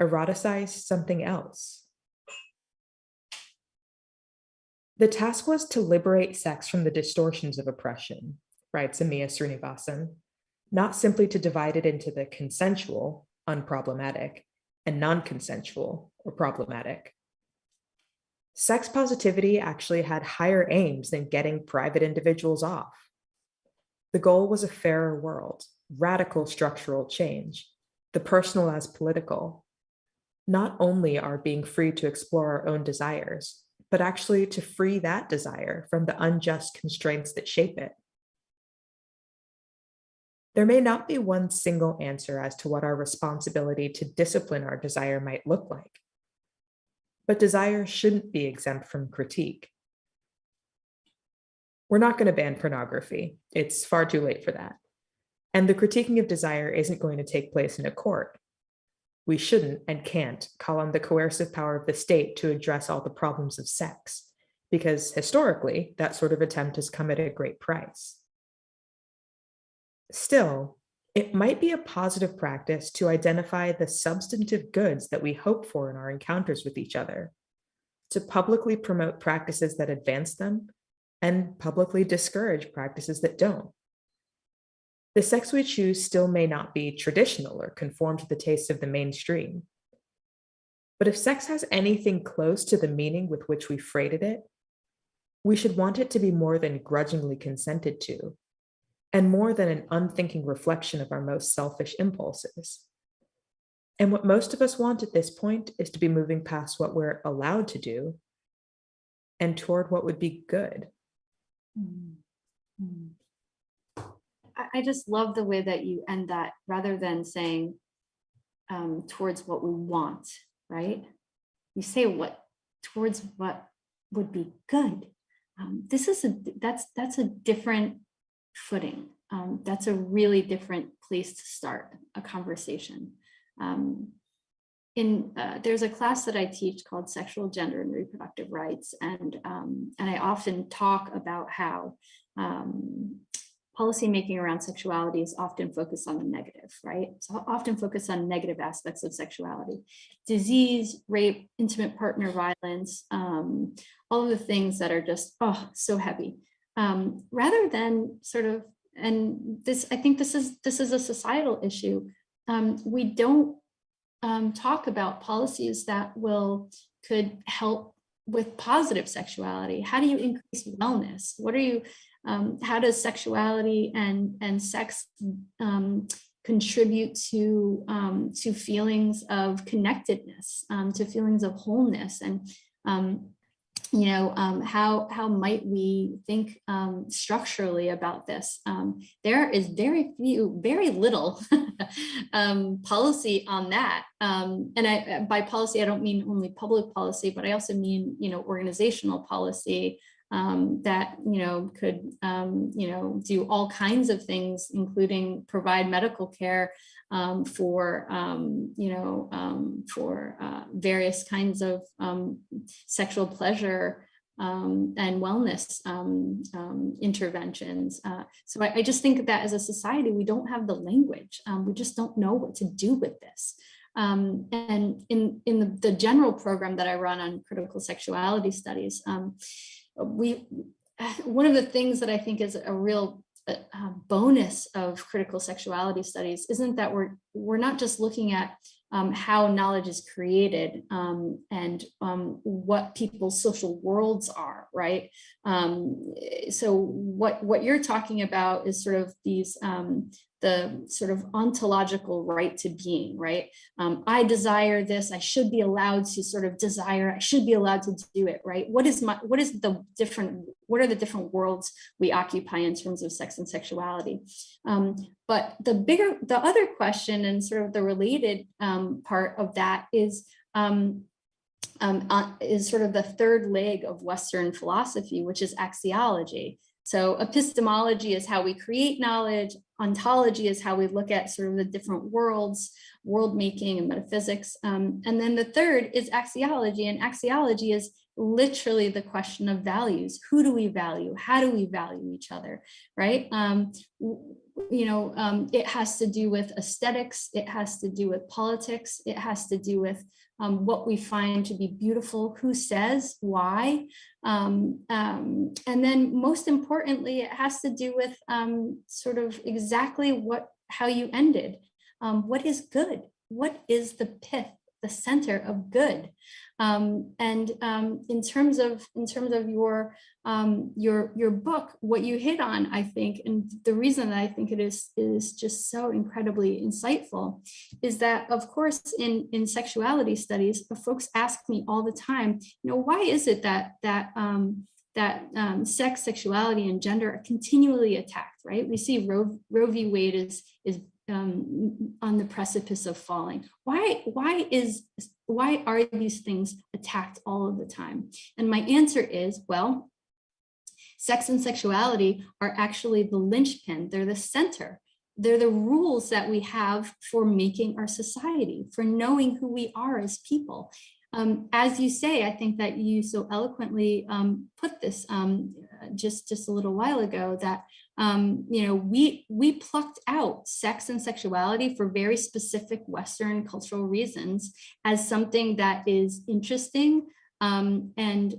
eroticize something else? The task was to liberate sex from the distortions of oppression, writes Amiya Srinivasan, not simply to divide it into the consensual, unproblematic, and non-consensual, or problematic. Sex positivity actually had higher aims than getting private individuals off. The goal was a fairer world, radical structural change, the personal as political, not only our being free to explore our own desires, but actually to free that desire from the unjust constraints that shape it. There may not be one single answer as to what our responsibility to discipline our desire might look like, but desire shouldn't be exempt from critique. We're not going to ban pornography. It's far too late for that. And the critiquing of desire isn't going to take place in a court. We shouldn't and can't call on the coercive power of the state to address all the problems of sex, because historically, that sort of attempt has come at a great price. Still, it might be a positive practice to identify the substantive goods that we hope for in our encounters with each other, to publicly promote practices that advance them, and publicly discourage practices that don't. The sex we choose still may not be traditional or conform to the tastes of the mainstream. But if sex has anything close to the meaning with which we freighted it, we should want it to be more than grudgingly consented to, and more than an unthinking reflection of our most selfish impulses. And what most of us want at this point is to be moving past what we're allowed to do and toward what would be good. I just love the way that you end that, rather than saying, towards what we want, right? You say towards what would be good. That's a different footing. That's a really different place to start a conversation. There's a class that I teach called Sexual, Gender, and Reproductive Rights, and I often talk about how policymaking around sexuality is often focused on the negative, right? So often focused on negative aspects of sexuality, disease, rape, intimate partner violence, all of the things that are just, so heavy, rather than sort of, and this, I think this is a societal issue. We don't talk about policies that could help with positive sexuality. How do you increase wellness? What are you, how does sexuality and sex contribute to feelings of connectedness, to feelings of wholeness, and how might we think structurally about this? There is very little policy on that. And by policy, I don't mean only public policy, but I also mean, organizational policy that, could, do all kinds of things, including provide medical care for various kinds of sexual pleasure and wellness interventions. So I just think that as a society, we don't have the language. We just don't know what to do with this. And in the general program that I run on critical sexuality studies, one of the things that I think is a real bonus of critical sexuality studies isn't that we're not just looking at how knowledge is created and what people's social worlds are, right? So what you're talking about is sort of these the sort of ontological right to being, right? I desire this, I should be allowed to sort of desire, I should be allowed to do it, right? What are the different worlds we occupy in terms of sex and sexuality? But the other question and sort of the related part of that is sort of the third leg of Western philosophy, which is axiology. So epistemology is how we create knowledge. Ontology is how we look at sort of the different worlds, world making and metaphysics. And then the third is axiology, and axiology is literally the question of values. Who do we value? How do we value each other, right? It has to do with aesthetics. It has to do with politics. It has to do with what we find to be beautiful, who says, why. And then most importantly, it has to do with sort of exactly how you ended. What is good? What is the pith, the center of good? And in terms of your book, what you hit on, I think, and the reason that I think it is just so incredibly insightful, is that, of course, in sexuality studies, folks ask me all the time, why is it that sex, sexuality, and gender are continually attacked, right? We see Roe v. Wade is on the precipice of falling. Why are these things attacked all of the time? And my answer is, well, sex and sexuality are actually the linchpin. They're the center. They're the rules that we have for making our society, for knowing who we are as people. As you say, I think that you so eloquently put this just a little while ago, that we plucked out sex and sexuality for very specific Western cultural reasons as something that is interesting and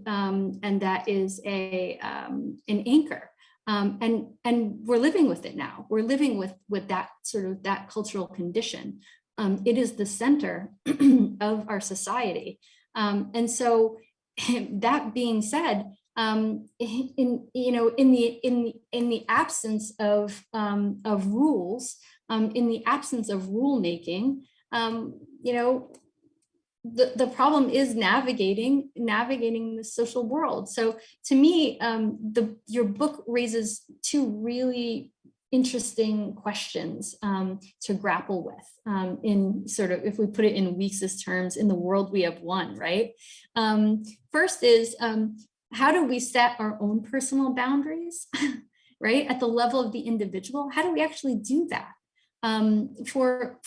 that is an anchor. And we're living with it now. We're living with that sort of that cultural condition. It is the center of our society. And so that being said, in the absence of rules, in the absence of rulemaking, the problem is navigating the social world. So to me, your book raises two really interesting questions to grapple with in sort of, if we put it in Weeks's terms, in the world we have won, right? First is, how do we set our own personal boundaries, right? At the level of the individual, how do we actually do that? For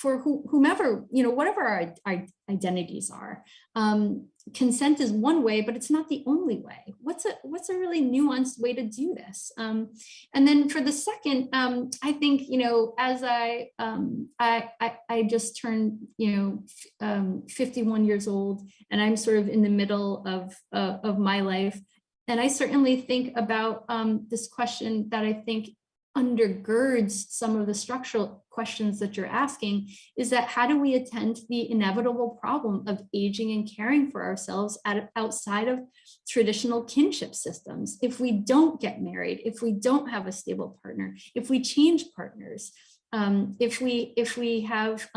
whomever, whatever our identities are. Consent is one way, but it's not the only way. What's a really nuanced way to do this? And then for the second, I think, as I just turned, 51 years old, and I'm sort of in the middle of my life. And I certainly think about this question that I think undergirds some of the structural questions that you're asking, is that how do we attend to the inevitable problem of aging and caring for ourselves outside of traditional kinship systems? If we don't get married, if we don't have a stable partner, if we change partners, if we have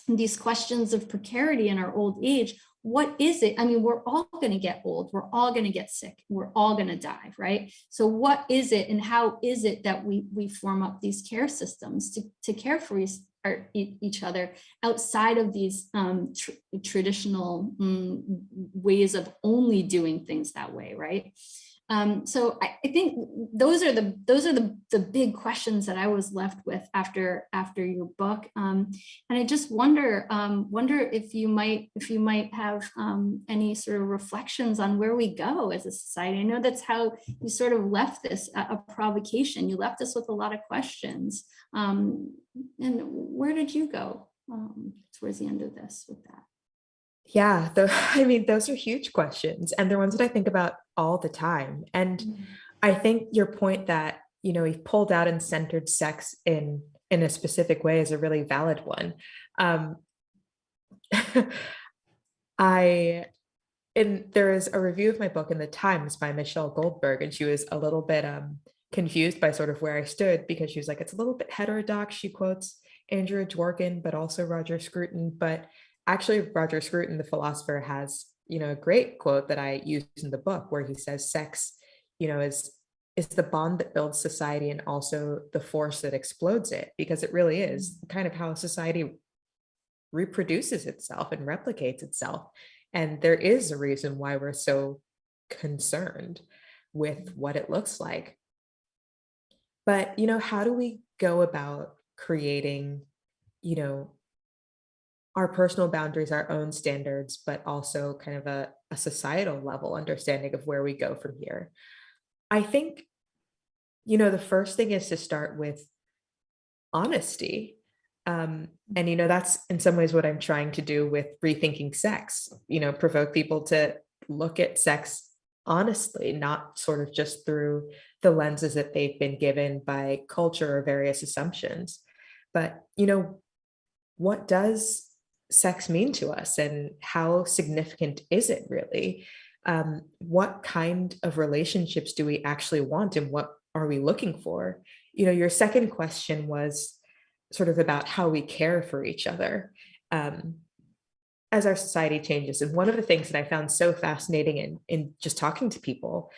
these questions of precarity in our old age, what is it? I mean, we're all going to get old. We're all going to get sick. We're all going to die, right? So what is it, and how is it that we form up these care systems to care for each other outside of these traditional ways of only doing things that way, right? So I think those are the big questions that I was left with after your book, and I just wonder if you might have any sort of reflections on where we go as a society. I know that's how you sort of left this a provocation. You left us with a lot of questions, and where did you go towards the end of this with that? Yeah, I mean, those are huge questions, and they're ones that I think about all the time. And I think your point that, we've pulled out and centered sex in a specific way is a really valid one. There is a review of my book in the Times by Michelle Goldberg, and she was a little bit confused by sort of where I stood, because she was like, it's a little bit heterodox. She quotes Andrew Dworkin, but also Roger Scruton. But actually, Roger Scruton, the philosopher, has, a great quote that I use in the book, where he says sex, is the bond that builds society and also the force that explodes it, because it really is kind of how society reproduces itself and replicates itself. And there is a reason why we're so concerned with what it looks like. But, how do we go about creating, our personal boundaries, our own standards, but also kind of a societal level understanding of where we go from here? I think, the first thing is to start with honesty. And, that's in some ways what I'm trying to do with Rethinking Sex, provoke people to look at sex honestly, not sort of just through the lenses that they've been given by culture or various assumptions. But, what does sex mean to us, and how significant is it really? What kind of relationships do we actually want, and what are we looking for? Your second question was sort of about how we care for each other as our society changes. And one of the things that I found so fascinating in just talking to people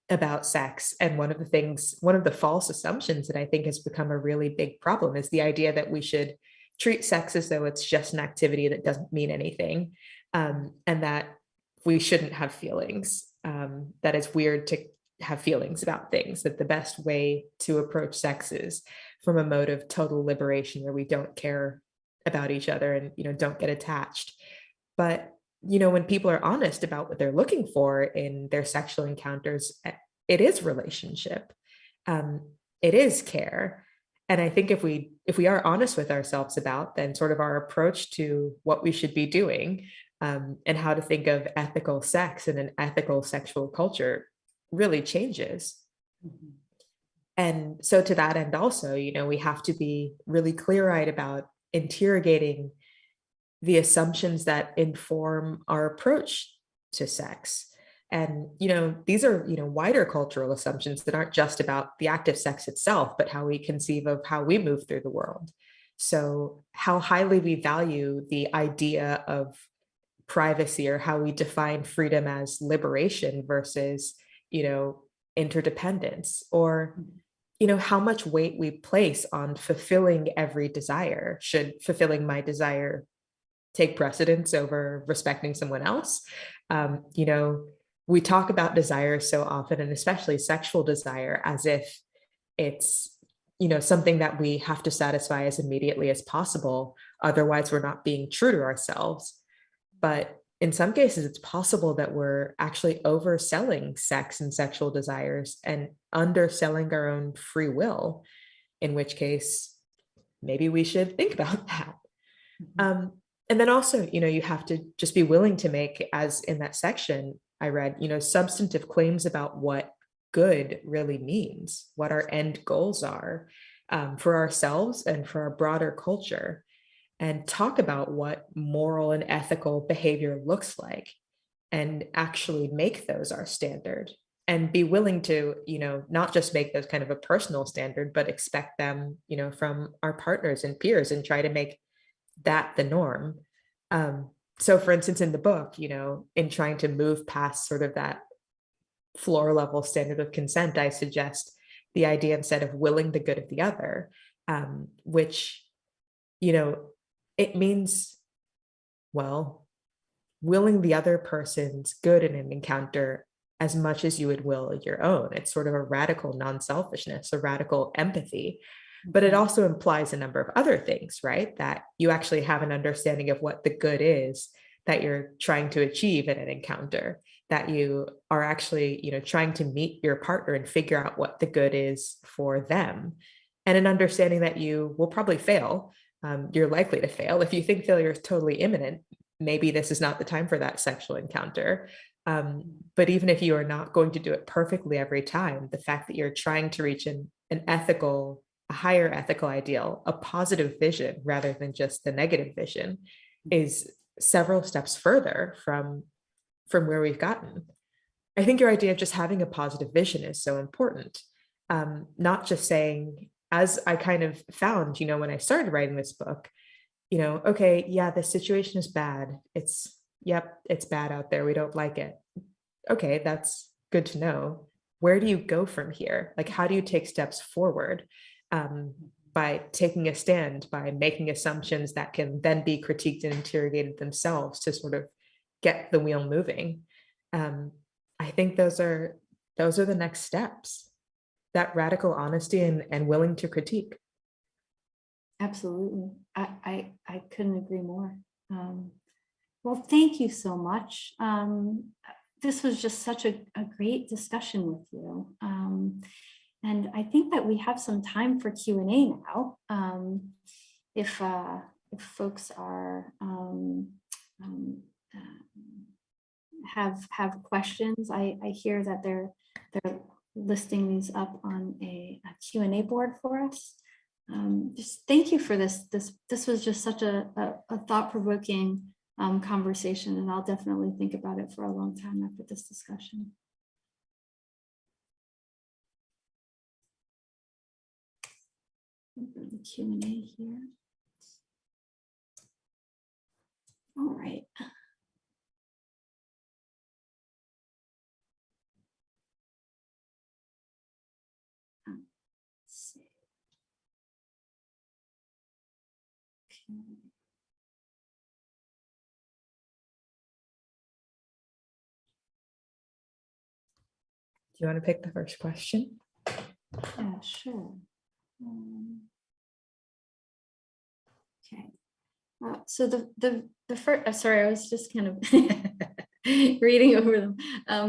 about sex, and one of the false assumptions that I think has become a really big problem, is the idea that we should treat sex as though it's just an activity that doesn't mean anything, and that we shouldn't have feelings, that it's weird to have feelings about things, that the best way to approach sex is from a mode of total liberation, where we don't care about each other and don't get attached. But when people are honest about what they're looking for in their sexual encounters, it is relationship, it is care. And I think if we are honest with ourselves about then sort of our approach to what we should be doing, and how to think of ethical sex and an ethical sexual culture, really changes. And so to that end also, we have to be really clear-eyed about interrogating the assumptions that inform our approach to sex. And, these are, wider cultural assumptions that aren't just about the act of sex itself, but how we conceive of how we move through the world. So how highly we value the idea of privacy, or how we define freedom as liberation versus, interdependence, or how much weight we place on fulfilling every desire. Should fulfilling my desire take precedence over respecting someone else? We talk about desire so often, and especially sexual desire, as if it's, something that we have to satisfy as immediately as possible. Otherwise, we're not being true to ourselves. But in some cases, it's possible that we're actually overselling sex and sexual desires and underselling our own free will, in which case, maybe we should think about that. And then also, you have to just be willing to make, as in that section I read, substantive claims about what good really means, what our end goals are, for ourselves and for our broader culture, and talk about what moral and ethical behavior looks like, and actually make those our standard, and be willing to, not just make those kind of a personal standard, but expect them, from our partners and peers, and try to make that the norm. So for instance, in the book, in trying to move past sort of that floor level standard of consent, I suggest the idea, instead of willing the good of the other, which, it means, well, willing the other person's good in an encounter as much as you would will your own. It's sort of a radical non-selfishness, a radical empathy. But it also implies a number of other things, right? That you actually have an understanding of what the good is that you're trying to achieve in an encounter, that you are actually, trying to meet your partner and figure out what the good is for them, and an understanding that you will probably fail. You're likely to fail. If you think failure is totally imminent, maybe this is not the time for that sexual encounter. But even if you are not going to do it perfectly every time, the fact that you're trying to reach a higher ethical ideal, a positive vision rather than just the negative vision, is several steps further from where we've gotten. I think your idea of just having a positive vision is so important. Not just saying, as I kind of found, when I started writing this book, okay, yeah, this situation is bad. It's bad out there. We don't like it. Okay, that's good to know. Where do you go from here? Like, how do you take steps forward? By taking a stand, by making assumptions that can then be critiqued and interrogated themselves to sort of get the wheel moving. I think those are the next steps, that radical honesty and willing to critique. Absolutely. I couldn't agree more. Well, thank you so much. This was just such a great discussion with you. And I think that we have some time for Q&A now. If folks are have questions, I hear that they're listing these up on a Q&A board for us. Just thank you for this. This was just such a thought-provoking conversation, and I'll definitely think about it for a long time after this discussion. The Q&A here. All right. Let's see. Okay. Do you want to pick the first question? Yeah, sure. Okay. So the first, sorry, I was just kind of reading over them.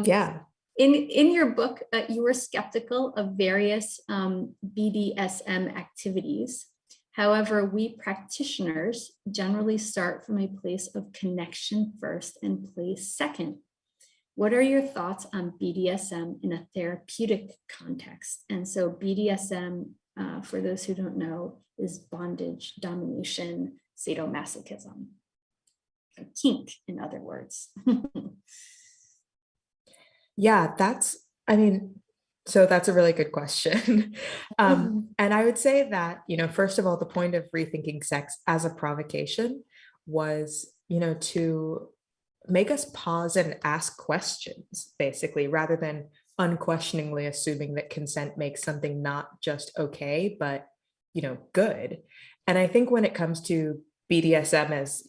Yeah. In your book, you were skeptical of various BDSM activities. However, we practitioners generally start from a place of connection first and play second. What are your thoughts on BDSM in a therapeutic context? And so BDSM, for those who don't know, is bondage, domination, sadomasochism. A kink, in other words. Yeah, that's a really good question. And I would say that, first of all, the point of Rethinking Sex as a provocation was, to make us pause and ask questions, basically, rather than unquestioningly assuming that consent makes something not just okay, but, good. And I think when it comes to BDSM as,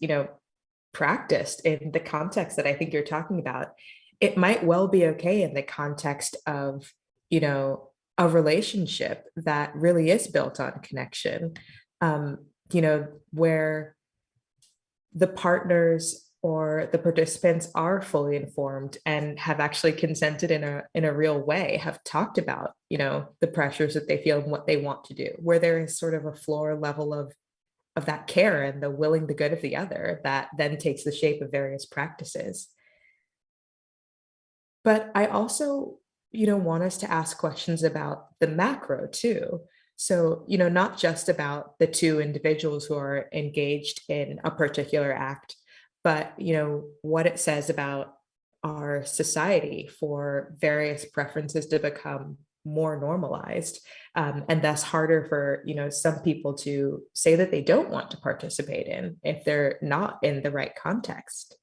practiced in the context that I think you're talking about, it might well be okay in the context of, a relationship that really is built on connection, where the partners or the participants are fully informed and have actually consented in a real way, have talked about, the pressures that they feel and what they want to do, where there is sort of a floor level of that care and the willing the good of the other that then takes the shape of various practices. But I also, want us to ask questions about the macro too. So, not just about the two individuals who are engaged in a particular act, but, what it says about our society for various preferences to become more normalized, and thus harder for, some people to say that they don't want to participate in if they're not in the right context.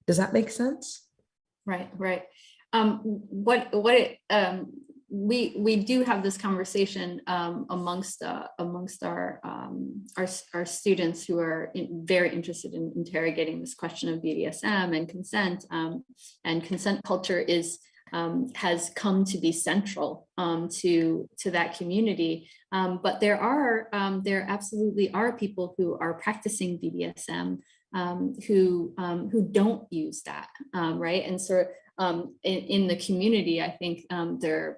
Does that make sense? Right, right. We do have this conversation amongst our students who are very interested in interrogating this question of BDSM and consent. And consent culture has come to be central to that community. But there absolutely are people who are practicing BDSM who don't use that, right? And so in the community, I think they're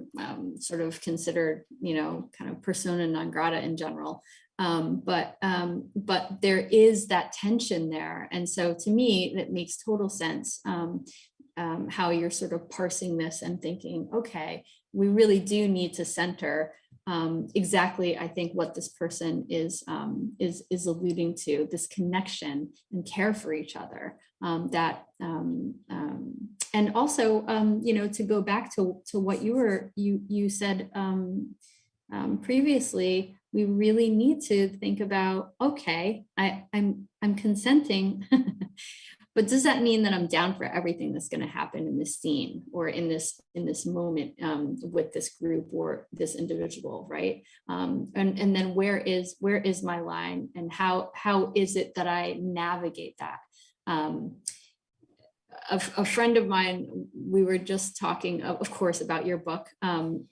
sort of considered, kind of persona non grata in general. But there is that tension there. And so to me, that makes total sense how you're sort of parsing this and thinking, okay, we really do need to center exactly, I think, what this person is alluding to, this connection and care for each other. And also, to go back to what you said previously, we really need to think about, okay, I'm consenting. But does that mean that I'm down for everything that's going to happen in this scene or in this moment with this group or this individual, right? And then where is my line, and how is it that I navigate that? A friend of mine, we were just talking, of course, about your book and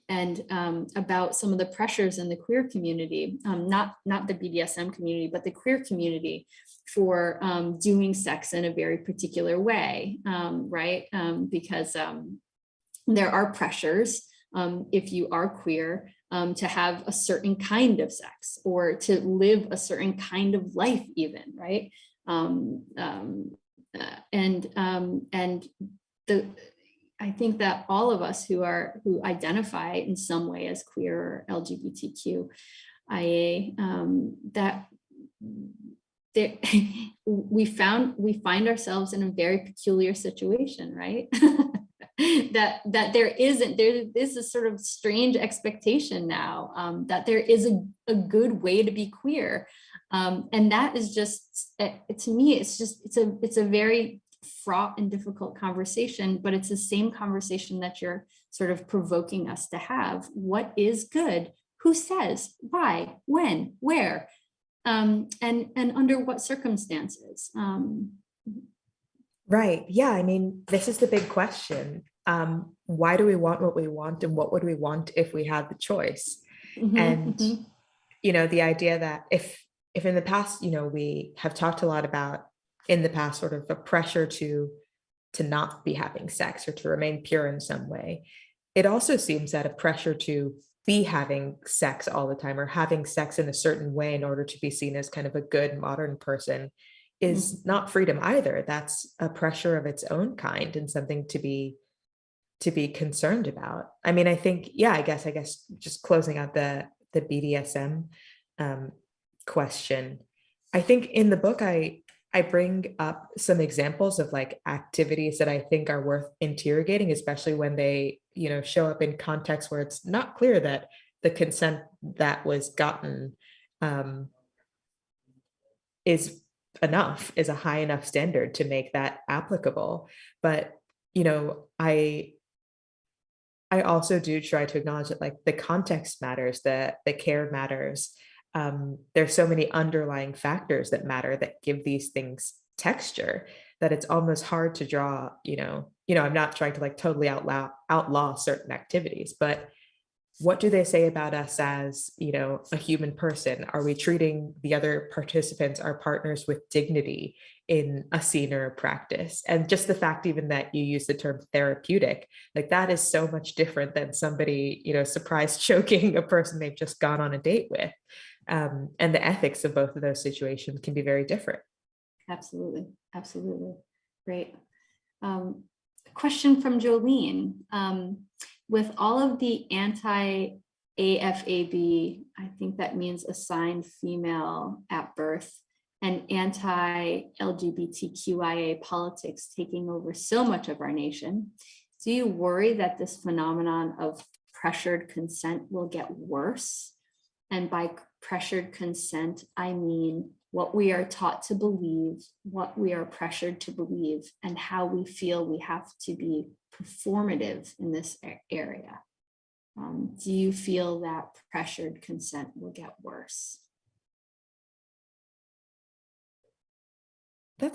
about some of the pressures in the queer community, not the BDSM community, but the queer community, for doing sex in a very particular way, right? Because there are pressures, if you are queer, to have a certain kind of sex or to live a certain kind of life even, right? I think that all of us who identify in some way as queer or LGBTQIA, that we find ourselves in a very peculiar situation, right? that there is a sort of strange expectation now that there is a good way to be queer. And that is just, to me, it's a very fraught and difficult conversation, but it's the same conversation that you're sort of provoking us to have. What is good? Who says? Why? When? Where? And under what circumstances? Right. Yeah. I mean, this is the big question. Why do we want what we want, and what would we want if we had the choice? And the idea that if in the past, we have talked a lot about in the past sort of a pressure to not be having sex or to remain pure in some way, it also seems that a pressure to be having sex all the time or having sex in a certain way in order to be seen as kind of a good modern person is not freedom either. That's a pressure of its own kind and something to be concerned about. I mean, I think, yeah, I guess just closing out the BDSM question, I think in the book I bring up some examples of like activities that I think are worth interrogating, especially when they, show up in context where it's not clear that the consent that was gotten is a high enough standard to make that applicable. But, I I also do try to acknowledge that like the context matters, the care matters. There's so many underlying factors that matter that give these things texture that it's almost hard to draw, I'm not trying to like totally outlaw certain activities, but what do they say about us as, a human person? Are we treating the other participants, our partners, with dignity in a scene or a practice? And just the fact even that you use the term therapeutic, like that is so much different than somebody, surprise choking a person they've just gone on a date with. And the ethics of both of those situations can be very different. Absolutely. Absolutely. Great. A question from Jolene. With all of the anti-AFAB, I think that means assigned female at birth, and anti-LGBTQIA politics taking over so much of our nation, do you worry that this phenomenon of pressured consent will get worse? And by pressured consent, I mean what we are taught to believe, what we are pressured to believe, and how we feel we have to be performative in this area. Do you feel that pressured consent will get worse? I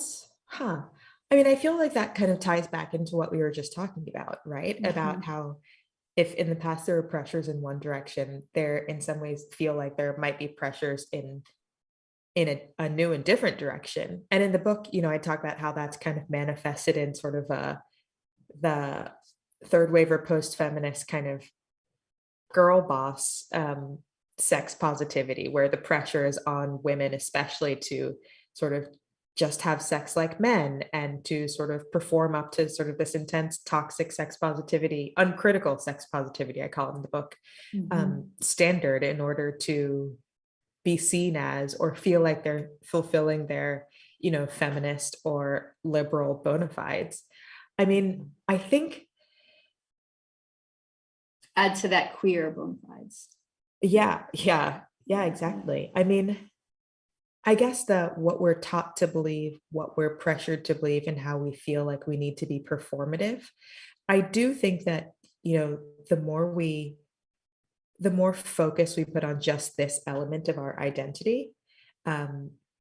mean, I feel like that kind of ties back into what we were just talking about, right? Mm-hmm. About how if in the past there were pressures in one direction, there in some ways feel like there might be pressures in a new and different direction. And in the book, I talk about how that's kind of manifested in sort of the third wave or post-feminist kind of girl boss sex positivity, where the pressure is on women, especially to sort of just have sex like men and to sort of perform up to sort of this intense toxic sex positivity, uncritical sex positivity, I call it in the book, standard in order to be seen as or feel like they're fulfilling their, feminist or liberal bona fides. I mean, I think add to that queer bona fides. Yeah, exactly. I mean, I guess what we're taught to believe, what we're pressured to believe, and how we feel like we need to be performative. I do think that, the more focus we put on just this element of our identity,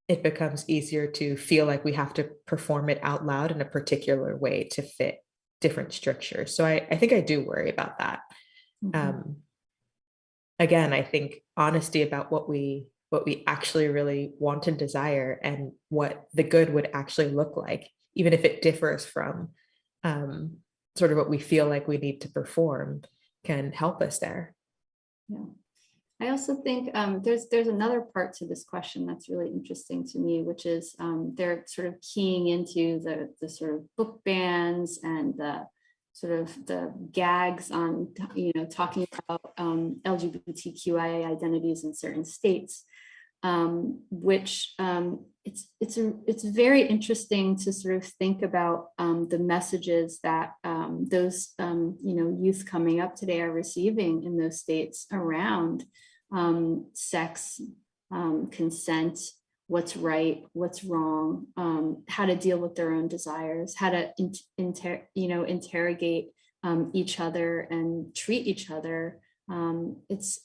it becomes easier to feel like we have to perform it out loud in a particular way to fit different strictures. So I think I do worry about that. Again, I think honesty about what we actually really want and desire and what the good would actually look like, even if it differs from sort of what we feel like we need to perform, can help us there. Yeah. I also think there's another part to this question that's really interesting to me, which is they're sort of keying into the sort of book bans and the sort of the gags on, talking about LGBTQIA identities in certain states, which it's very interesting to sort of think about the messages that those youth coming up today are receiving in those states around sex, consent, what's right, what's wrong, how to deal with their own desires, how to interrogate each other and treat each other. It's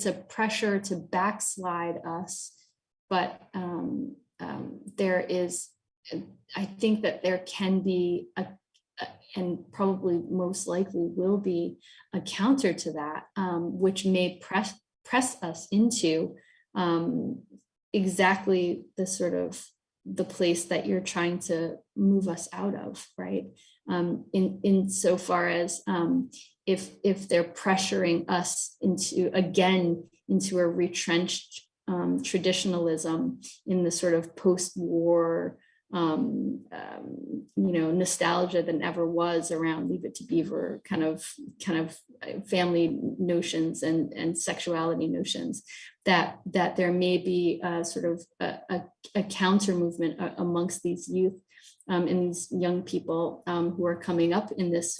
a pressure to backslide us, but there is, I think that there can be and probably most likely will be a counter to that, which may press us into exactly the sort of the place that you're trying to move us out of, right? In so far as if they're pressuring us into a retrenched traditionalism in the sort of post-war nostalgia that never was around Leave It to Beaver kind of family notions and sexuality notions, that there may be sort of a counter movement amongst these youth and these young people who are coming up in this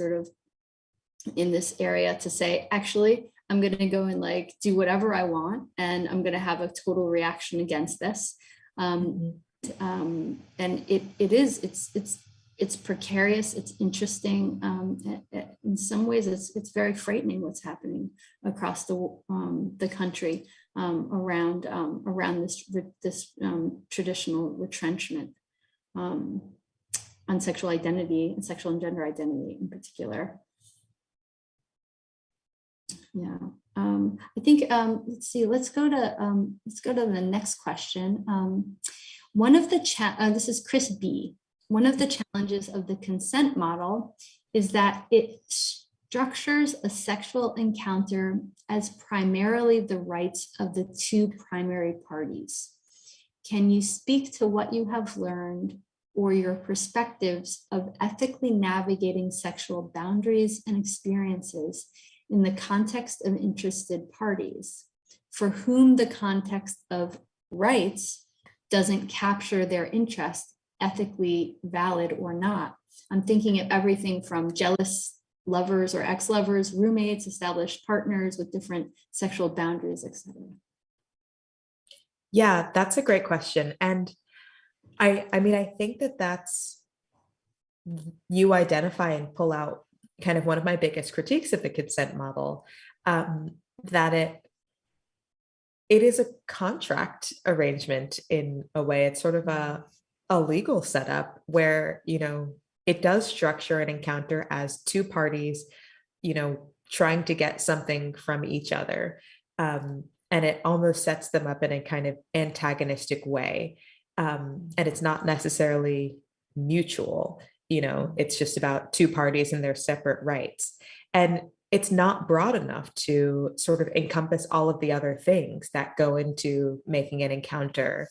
area to say, actually, I'm going to go and like do whatever I want, and I'm going to have a total reaction against this. And it's it's precarious, it's interesting. In some ways, it's very frightening what's happening across the country around this traditional retrenchment on sexual identity and sexual and gender identity in particular. Yeah, I think let's see. Let's go to the next question. One of the this is Chris B. One of the challenges of the consent model is that it structures a sexual encounter as primarily the rights of the two primary parties. Can you speak to what you have learned or your perspectives of ethically navigating sexual boundaries and experiences in the context of interested parties, for whom the context of rights doesn't capture their interest, ethically valid or not? I'm thinking of everything from jealous lovers or ex-lovers, roommates, established partners with different sexual boundaries, etc. Yeah, that's a great question. And I mean, I think that's, you identify and pull out kind of one of my biggest critiques of the consent model, that it is a contract arrangement in a way. It's sort of a legal setup where, you know, it does structure an encounter as two parties, you know, trying to get something from each other. And it almost sets them up in a kind of antagonistic way. And it's not necessarily mutual, you know, it's just about two parties and their separate rights. And it's not broad enough to sort of encompass all of the other things that go into making an encounter,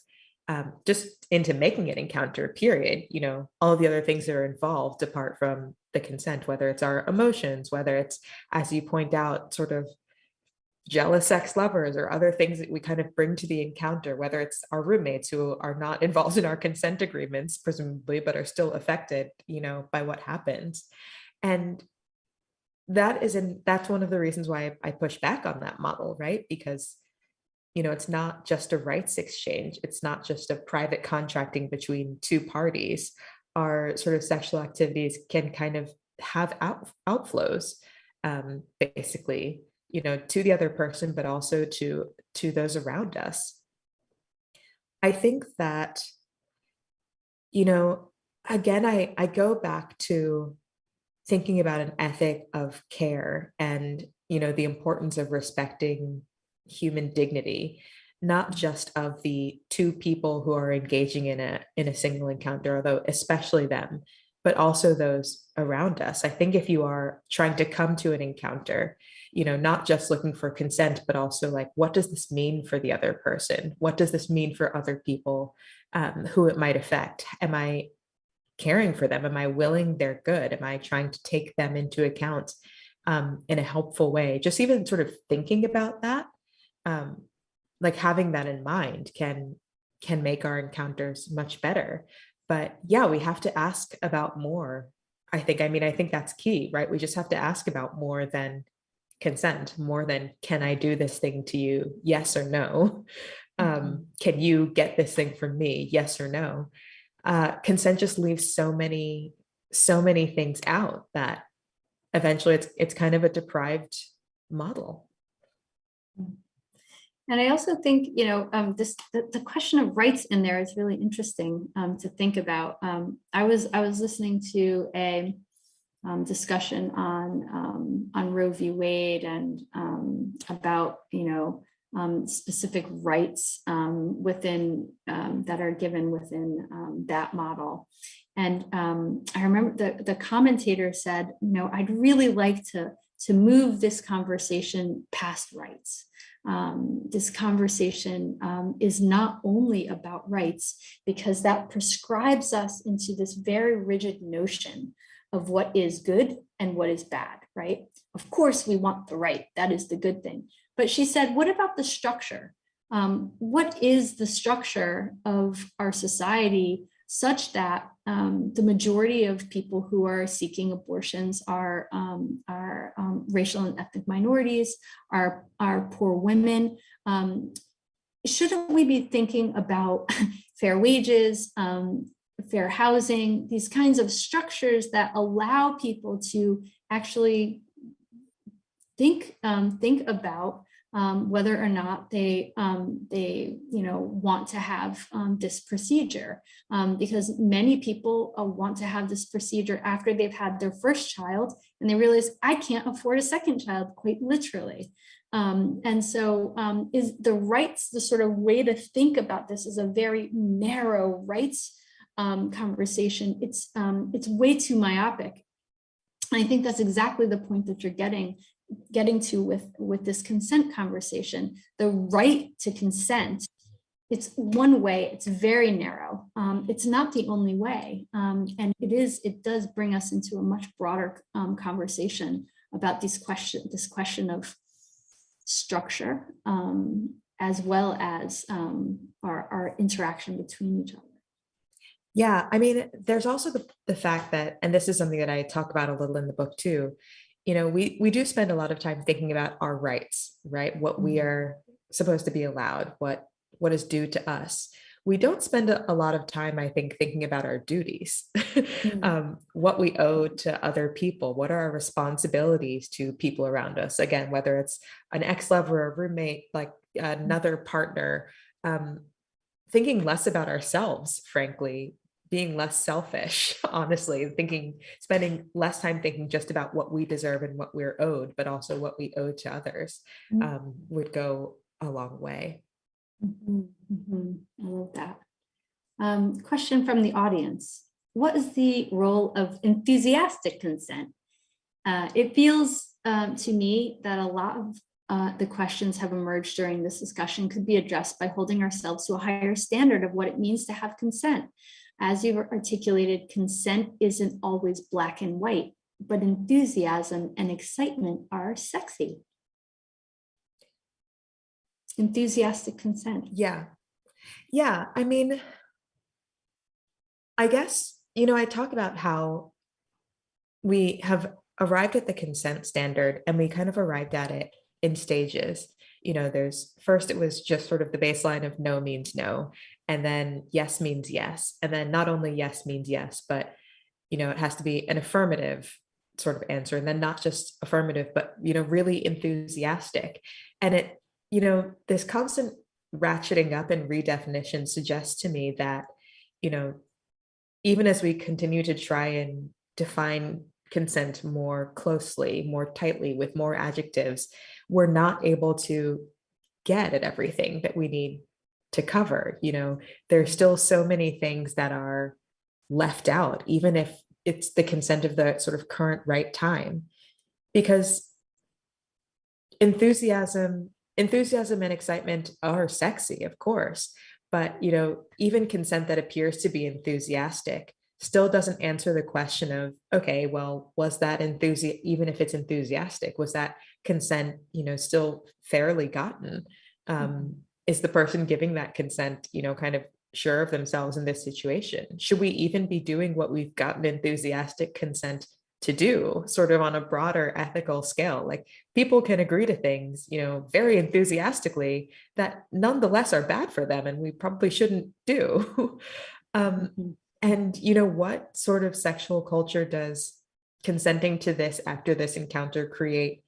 just into making an encounter, period. You know, all of the other things that are involved apart from the consent, whether it's our emotions, whether it's, as you point out, sort of jealous sex lovers or other things that we kind of bring to the encounter, whether it's our roommates who are not involved in our consent agreements, presumably, but are still affected, you know, by what happens. And that's one of the reasons why I push back on that model, right? Because, you know, it's not just a rights exchange. It's not just a private contracting between two parties. Our sort of sexual activities can kind of have outflows, basically, you know, to the other person, but also to those around us. I think that, you know, again, I go back to thinking about an ethic of care and, you know, the importance of respecting human dignity, not just of the two people who are engaging in a single encounter, although especially them, but also those around us. I think if you are trying to come to an encounter, you know, not just looking for consent, but also like, what does this mean for the other person? What does this mean for other people who it might affect? Am I caring for them? Am I willing their good? Am I trying to take them into account in a helpful way? Just even sort of thinking about that, like having that in mind can make our encounters much better. But yeah, we have to ask about more. I think that's key, right? We just have to ask about more than consent, more than, can I do this thing to you? Yes or no. Can you get this thing from me? Yes or no. Consent just leaves so many things out that eventually it's kind of a deprived model. And I also think, you know, the question of rights in there is really interesting to think about. I was listening to a discussion on Roe v. Wade and about, you know, specific rights within that are given within that model. And I remember the commentator said, you know, I'd really like to move this conversation past rights. This conversation is not only about rights, because that prescribes us into this very rigid notion of what is good and what is bad, right? Of course, we want the right. That is the good thing. But she said, what about the structure? What is the structure of our society such that the majority of people who are seeking abortions are racial and ethnic minorities, are poor women? Shouldn't we be thinking about fair wages, fair housing, these kinds of structures that allow people to actually think about whether or not they want to have this procedure, because many people want to have this procedure after they've had their first child and they realize I can't afford a second child, quite literally. And so is the rights, the sort of way to think about this is a very narrow rights conversation. It's way too myopic. And I think that's exactly the point that you're getting to with this consent conversation. The right to consent, it's one way, it's very narrow. It's not the only way. And it does bring us into a much broader conversation about this question of structure, as well as our interaction between each other. Yeah, I mean, there's also the fact that, and this is something that I talk about a little in the book too, we do spend a lot of time thinking about our rights, right? What we are supposed to be allowed, what is due to us. We don't spend a lot of time, I think, thinking about our duties, what we owe to other people, what are our responsibilities to people around us. Again, whether it's an ex-lover or a roommate, like another partner, thinking less about ourselves, frankly, being less selfish, honestly, spending less time thinking just about what we deserve and what we're owed, but also what we owe to others, would go a long way. I love that. Question from the audience. What is the role of enthusiastic consent? It feels to me that a lot of the questions have emerged during this discussion could be addressed by holding ourselves to a higher standard of what it means to have consent. As you've articulated, consent isn't always black and white, but enthusiasm and excitement are sexy. Enthusiastic consent. Yeah. I mean, I guess, I talk about how we have arrived at the consent standard and we kind of arrived at it in stages. First it was just sort of the baseline of no means no, and then yes means yes. And then not only yes means yes, but, it has to be an affirmative sort of answer, and then not just affirmative, but, really enthusiastic. And it, this constant ratcheting up and redefinition suggests to me that, even as we continue to try and define consent more closely, more tightly, with more adjectives, we're not able to get at everything that we need to cover. There's still so many things that are left out, even if it's the consent of the sort of current right time, because enthusiasm and excitement are sexy, of course, but even consent that appears to be enthusiastic still doesn't answer the question of, okay, well, was that even if it's enthusiastic, was that consent still fairly gotten? Is the person giving that consent kind of sure of themselves in this situation? Should we even be doing what we've gotten enthusiastic consent to do, sort of on a broader ethical scale? Like, people can agree to things, very enthusiastically, that nonetheless are bad for them and we probably shouldn't do. And what sort of sexual culture does consenting to this after this encounter create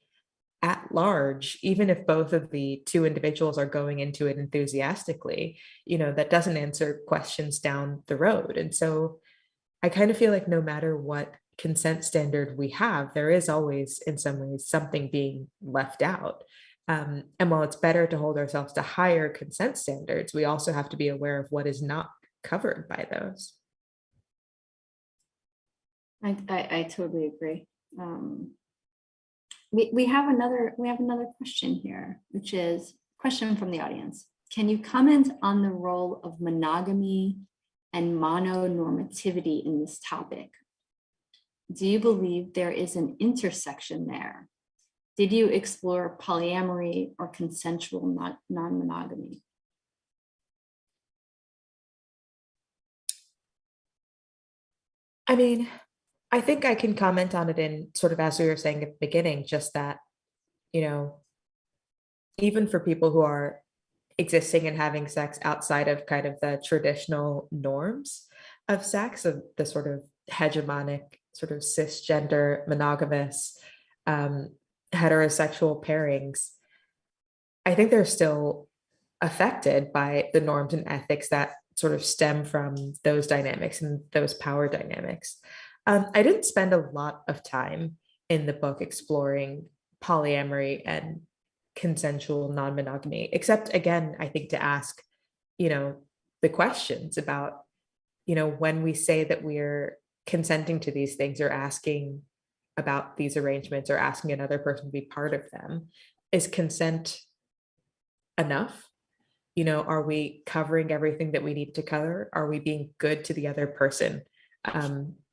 at large, even if both of the two individuals are going into it enthusiastically? That doesn't answer questions down the road. And so I kind of feel like no matter what consent standard we have, there is always, in some ways, something being left out. And while it's better to hold ourselves to higher consent standards, we also have to be aware of what is not covered by those. I totally agree. We have another question here, which is a question from the audience. Can you comment on the role of monogamy and mononormativity in this topic? Do you believe there is an intersection there? Did you explore polyamory or consensual non-monogamy? I mean, I think I can comment on it in sort of, as we were saying at the beginning, just that, even for people who are existing and having sex outside of kind of the traditional norms, of sex, of the sort of hegemonic, sort of cisgender, monogamous, um, heterosexual pairings, I think they're still affected by the norms and ethics that sort of stem from those dynamics and those power dynamics. I didn't spend a lot of time in the book exploring polyamory and consensual non-monogamy, except again, I think to ask, the questions about, when we say that we're consenting to these things or asking about these arrangements or asking another person to be part of them, is consent enough? Are we covering everything that we need to cover? Are we being good to the other person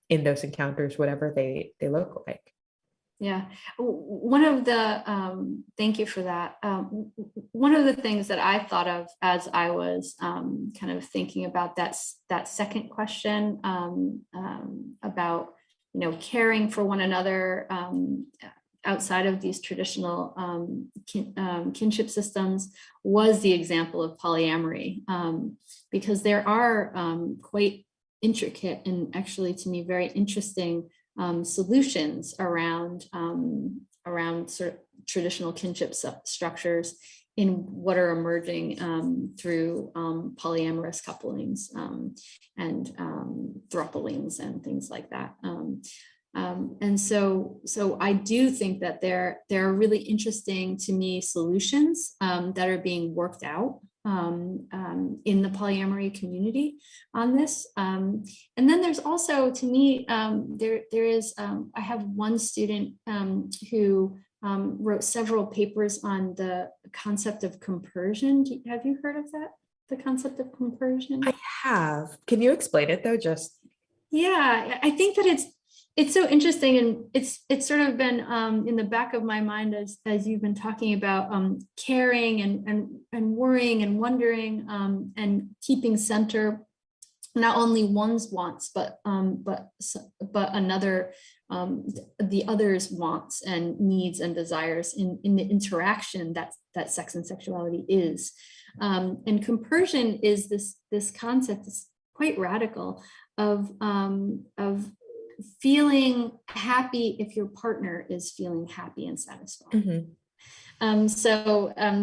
in those encounters, whatever they look like? Yeah, one of the, thank you for that. One of the things that I thought of as I was kind of thinking about that second question about, caring for one another outside of these traditional kinship systems was the example of polyamory, because there are quite intricate and actually, to me, very interesting solutions around sort of traditional kinship structures in what are emerging through polyamorous couplings and throuplings and things like that. And so I do think that there are really interesting, to me, solutions that are being worked out in the polyamory community on this. And then there's also, to me, there is, I have one student who wrote several papers on the concept of compersion. Have you heard of that? The concept of compersion? I have. Can you explain it though? Just yeah, I think that it's so interesting, and it's sort of been in the back of my mind as you've been talking about caring and worrying and wondering and keeping center not only one's wants but another the other's wants and needs and desires in the interaction that sex and sexuality is, and compersion is this concept is quite radical of feeling happy if your partner is feeling happy and satisfied. mm-hmm.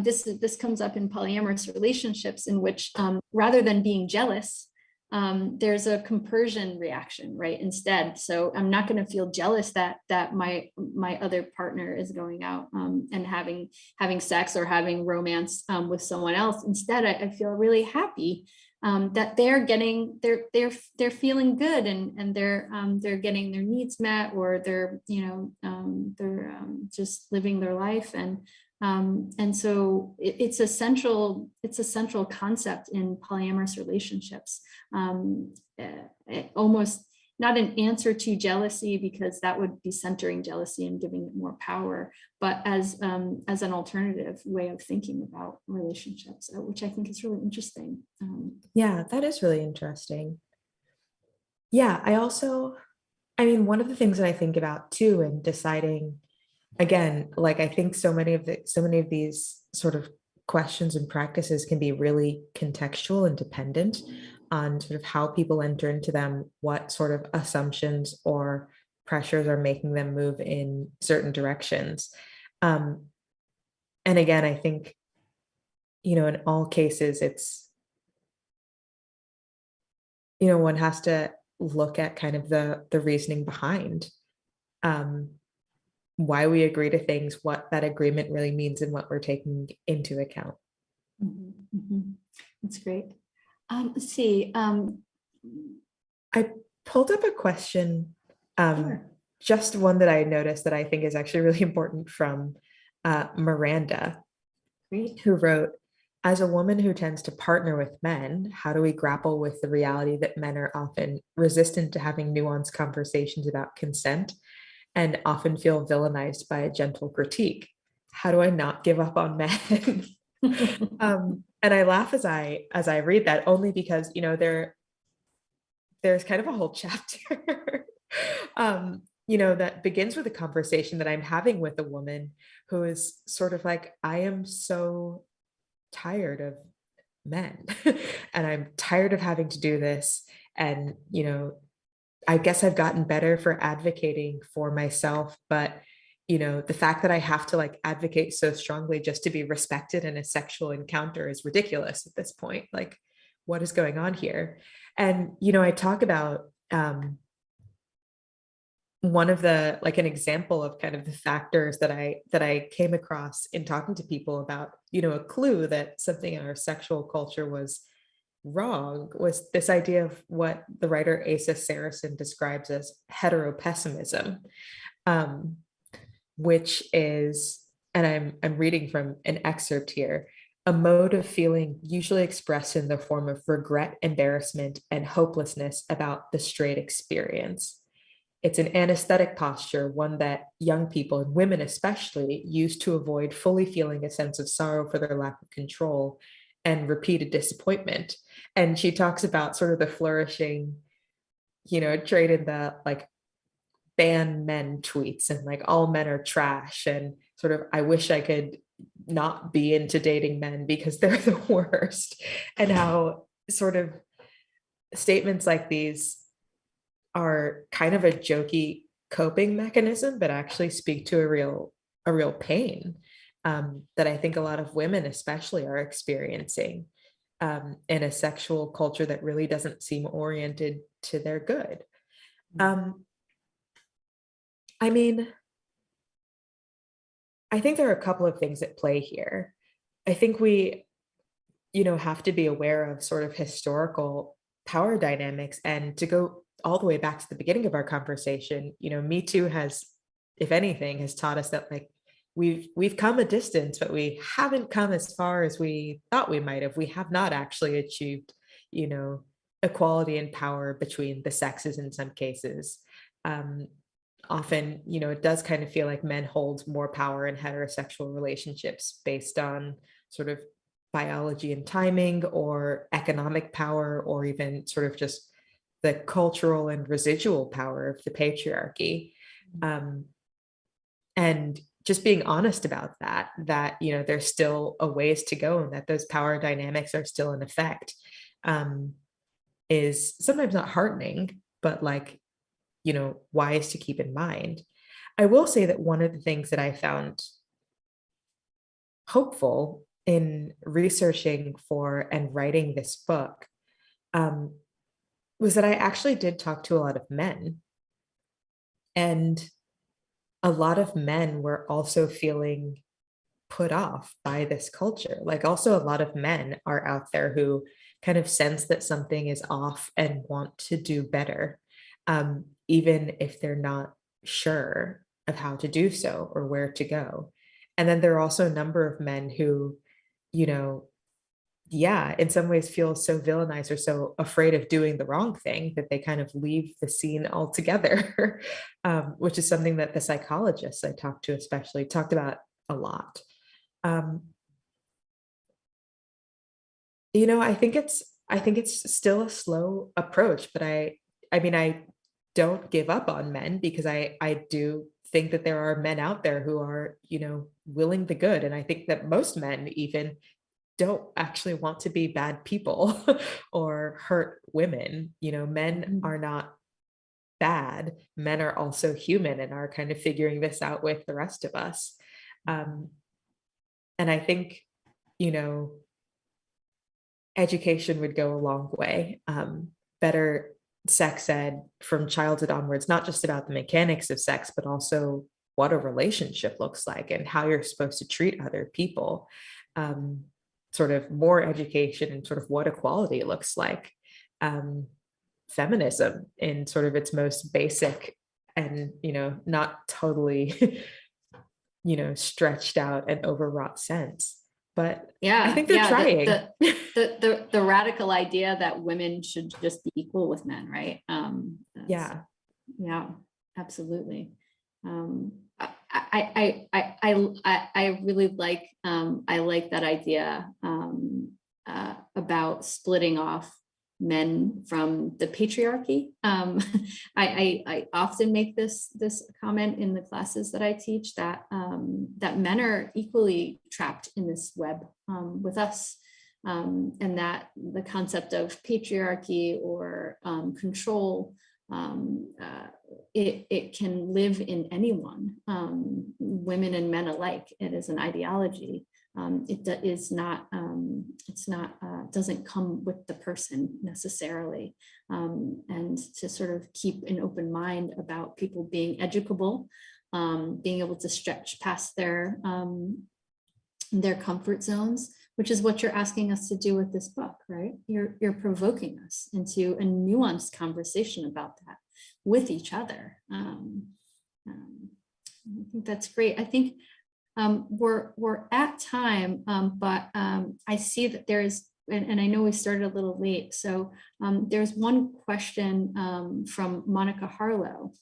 This comes up in polyamorous relationships in which rather than being jealous, there's a compersion reaction, right? Instead, so I'm not going to feel jealous that my other partner is going out and having sex or having romance with someone else. Instead, I feel really happy that they're feeling good and they're getting their needs met, or they're just living their life, and so it's a central concept in polyamorous relationships, almost not an answer to jealousy, because that would be centering jealousy and giving it more power, but as an alternative way of thinking about relationships, which I think is really interesting. Yeah, that is really interesting. Yeah, I mean, one of the things that I think about too in deciding, again, like I think so many of these sort of questions and practices can be really contextual and dependent on sort of how people enter into them, what sort of assumptions or pressures are making them move in certain directions. And again, I think, in all cases, it's, one has to look at kind of the reasoning behind why we agree to things, what that agreement really means, and what we're taking into account. That's great. Let's see. I pulled up a question, Sure. just one that I noticed that I think is actually really important, from Miranda, Great. who wrote, "As a woman who tends to partner with men, how do we grapple with the reality that men are often resistant to having nuanced conversations about consent and often feel villainized by a gentle critique? How do I not give up on men?" And I laugh as I read that, only because there's kind of a whole chapter that begins with a conversation that I'm having with a woman who is sort of like, I am so tired of men. And I'm tired of having to do this. And, I guess I've gotten better for advocating for myself, but the fact that I have to like advocate so strongly just to be respected in a sexual encounter is ridiculous at this point. Like, what is going on here? And, I talk about one of the like an example of kind of the factors that I came across in talking to people about, a clue that something in our sexual culture was wrong was this idea of what the writer Asa Saracen describes as heteropessimism, um, which is, and I'm reading from an excerpt here, a mode of feeling usually expressed in the form of regret, embarrassment, and hopelessness about the straight experience. It's an anesthetic posture, one that young people and women especially use to avoid fully feeling a sense of sorrow for their lack of control and repeated disappointment. And she talks about sort of the flourishing, trait in the like ban men tweets and like all men are trash and sort of I wish I could not be into dating men because they're the worst. And how sort of statements like these are kind of a jokey coping mechanism, but actually speak to a real pain that I think a lot of women especially are experiencing in a sexual culture that really doesn't seem oriented to their good. I mean, I think there are a couple of things at play here. I think we, have to be aware of sort of historical power dynamics, and to go all the way back to the beginning of our conversation, Me Too has, if anything, has taught us that like we've come a distance, but we haven't come as far as we thought we might have. We have not actually achieved, equality and power between the sexes in some cases. Often, it does kind of feel like men hold more power in heterosexual relationships based on sort of biology and timing, or economic power, or even sort of just the cultural and residual power of the patriarchy. And just being honest about that, there's still a ways to go, and that those power dynamics are still in effect, is sometimes not heartening, but like, wise to keep in mind. I will say that one of the things that I found hopeful in researching for and writing this book was that I actually did talk to a lot of men, and a lot of men were also feeling put off by this culture. Like, also a lot of men are out there who kind of sense that something is off and want to do better, even if they're not sure of how to do so or where to go. And then there are also a number of men who, in some ways feel so villainized or so afraid of doing the wrong thing that they kind of leave the scene altogether, which is something that the psychologists I talked to especially talked about a lot. I think it's still a slow approach, but I don't give up on men, because I do think that there are men out there who are, willing the good. And I think that most men even don't actually want to be bad people or hurt women. Men are not bad. Men are also human and are kind of figuring this out with the rest of us. And I think, education would go a long way. Better sex ed from childhood onwards, not just about the mechanics of sex, but also what a relationship looks like and how you're supposed to treat other people. Sort of more education and sort of what equality looks like. Feminism in sort of its most basic and, not totally, stretched out and overwrought sense. But I think they're trying. The radical idea that women should just be equal with men, right? Yeah, absolutely. I really like that idea about splitting off men from the patriarchy. I often make this comment in the classes that I teach, that that men are equally trapped in this web with us. and that the concept of patriarchy or control, it can live in anyone, women and men alike. It is an ideology. Doesn't come with the person necessarily. And to sort of keep an open mind about people being educable, being able to stretch past their comfort zones, which is what you're asking us to do with this book, right? You're provoking us into a nuanced conversation about that with each other. I think that's great. I think we're at time, but I see that there's, and I know we started a little late, so there's one question from Monica Harlow,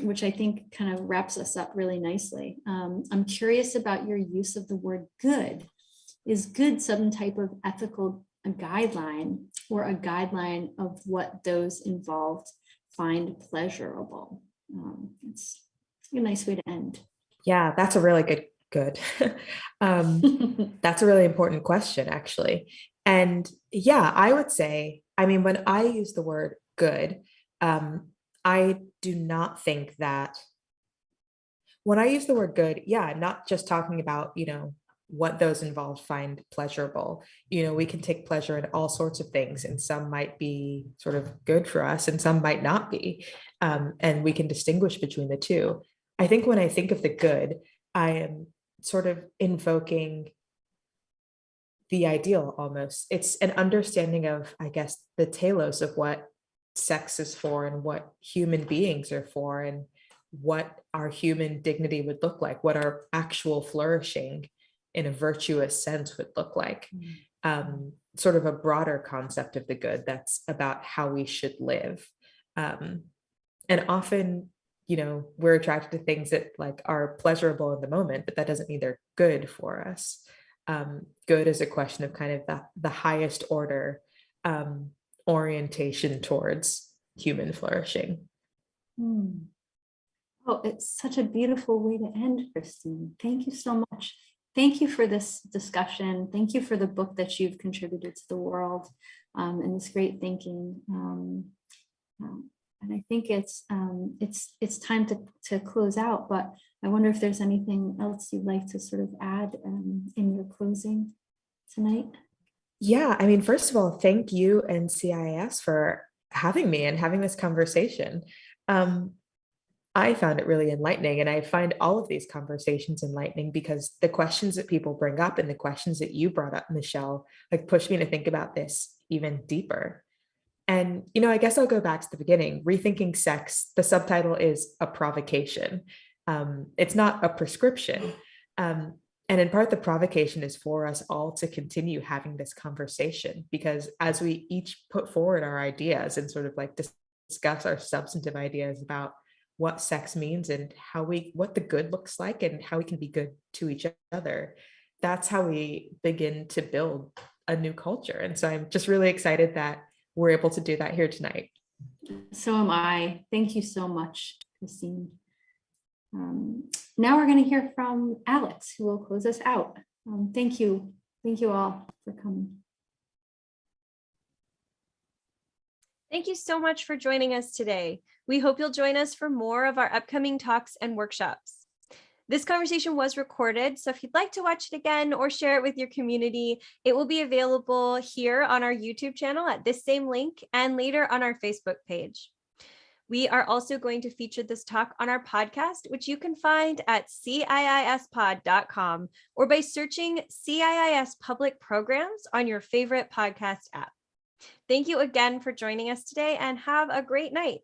which I think kind of wraps us up really nicely. I'm curious about your use of the word good. Is good some type of ethical guideline or a guideline of what those involved find pleasurable? It's a nice way to end. Yeah, that's a really good. That's a really important question, actually. And yeah, I would say, I mean, when I use the word good, I do not think that when I use the word good, yeah, I'm not just talking about, what those involved find pleasurable. We can take pleasure in all sorts of things, and some might be sort of good for us and some might not be. And we can distinguish between the two. I think when I think of the good, I am sort of invoking the ideal almost. It's an understanding of, I guess, the telos of what sex is for and what human beings are for and what our human dignity would look like, what our actual flourishing in a virtuous sense would look like. Sort of a broader concept of the good that's about how we should live. And often, we're attracted to things that like are pleasurable in the moment, but that doesn't mean they're good for us. Good is a question of kind of the highest order orientation towards human flourishing. Oh, it's such a beautiful way to end, Christine. Thank you so much. Thank you for this discussion. Thank you for the book that you've contributed to the world, and this great thinking. And I think it's time to close out, but I wonder if there's anything else you'd like to sort of add in your closing tonight. Yeah, I mean, first of all, thank you and CIIS for having me and having this conversation. I found it really enlightening, and I find all of these conversations enlightening because the questions that people bring up and the questions that you brought up, Michelle, like push me to think about this even deeper. And, I guess I'll go back to the beginning. Rethinking Sex, the subtitle is a provocation. It's not a prescription. And in part, the provocation is for us all to continue having this conversation, because as we each put forward our ideas and sort of like discuss our substantive ideas about what sex means and what the good looks like and how we can be good to each other, that's how we begin to build a new culture. And so I'm just really excited that we're able to do that here tonight. So am I. Thank you so much, Christine. Now we're going to hear from Alex, who will close us out. Thank you. Thank you all for coming. Thank you so much for joining us today. We hope you'll join us for more of our upcoming talks and workshops. This conversation was recorded, so if you'd like to watch it again or share it with your community, it will be available here on our YouTube channel at this same link and later on our Facebook page. We are also going to feature this talk on our podcast, which you can find at CIISpod.com or by searching CIIS Public Programs on your favorite podcast app. Thank you again for joining us today and have a great night.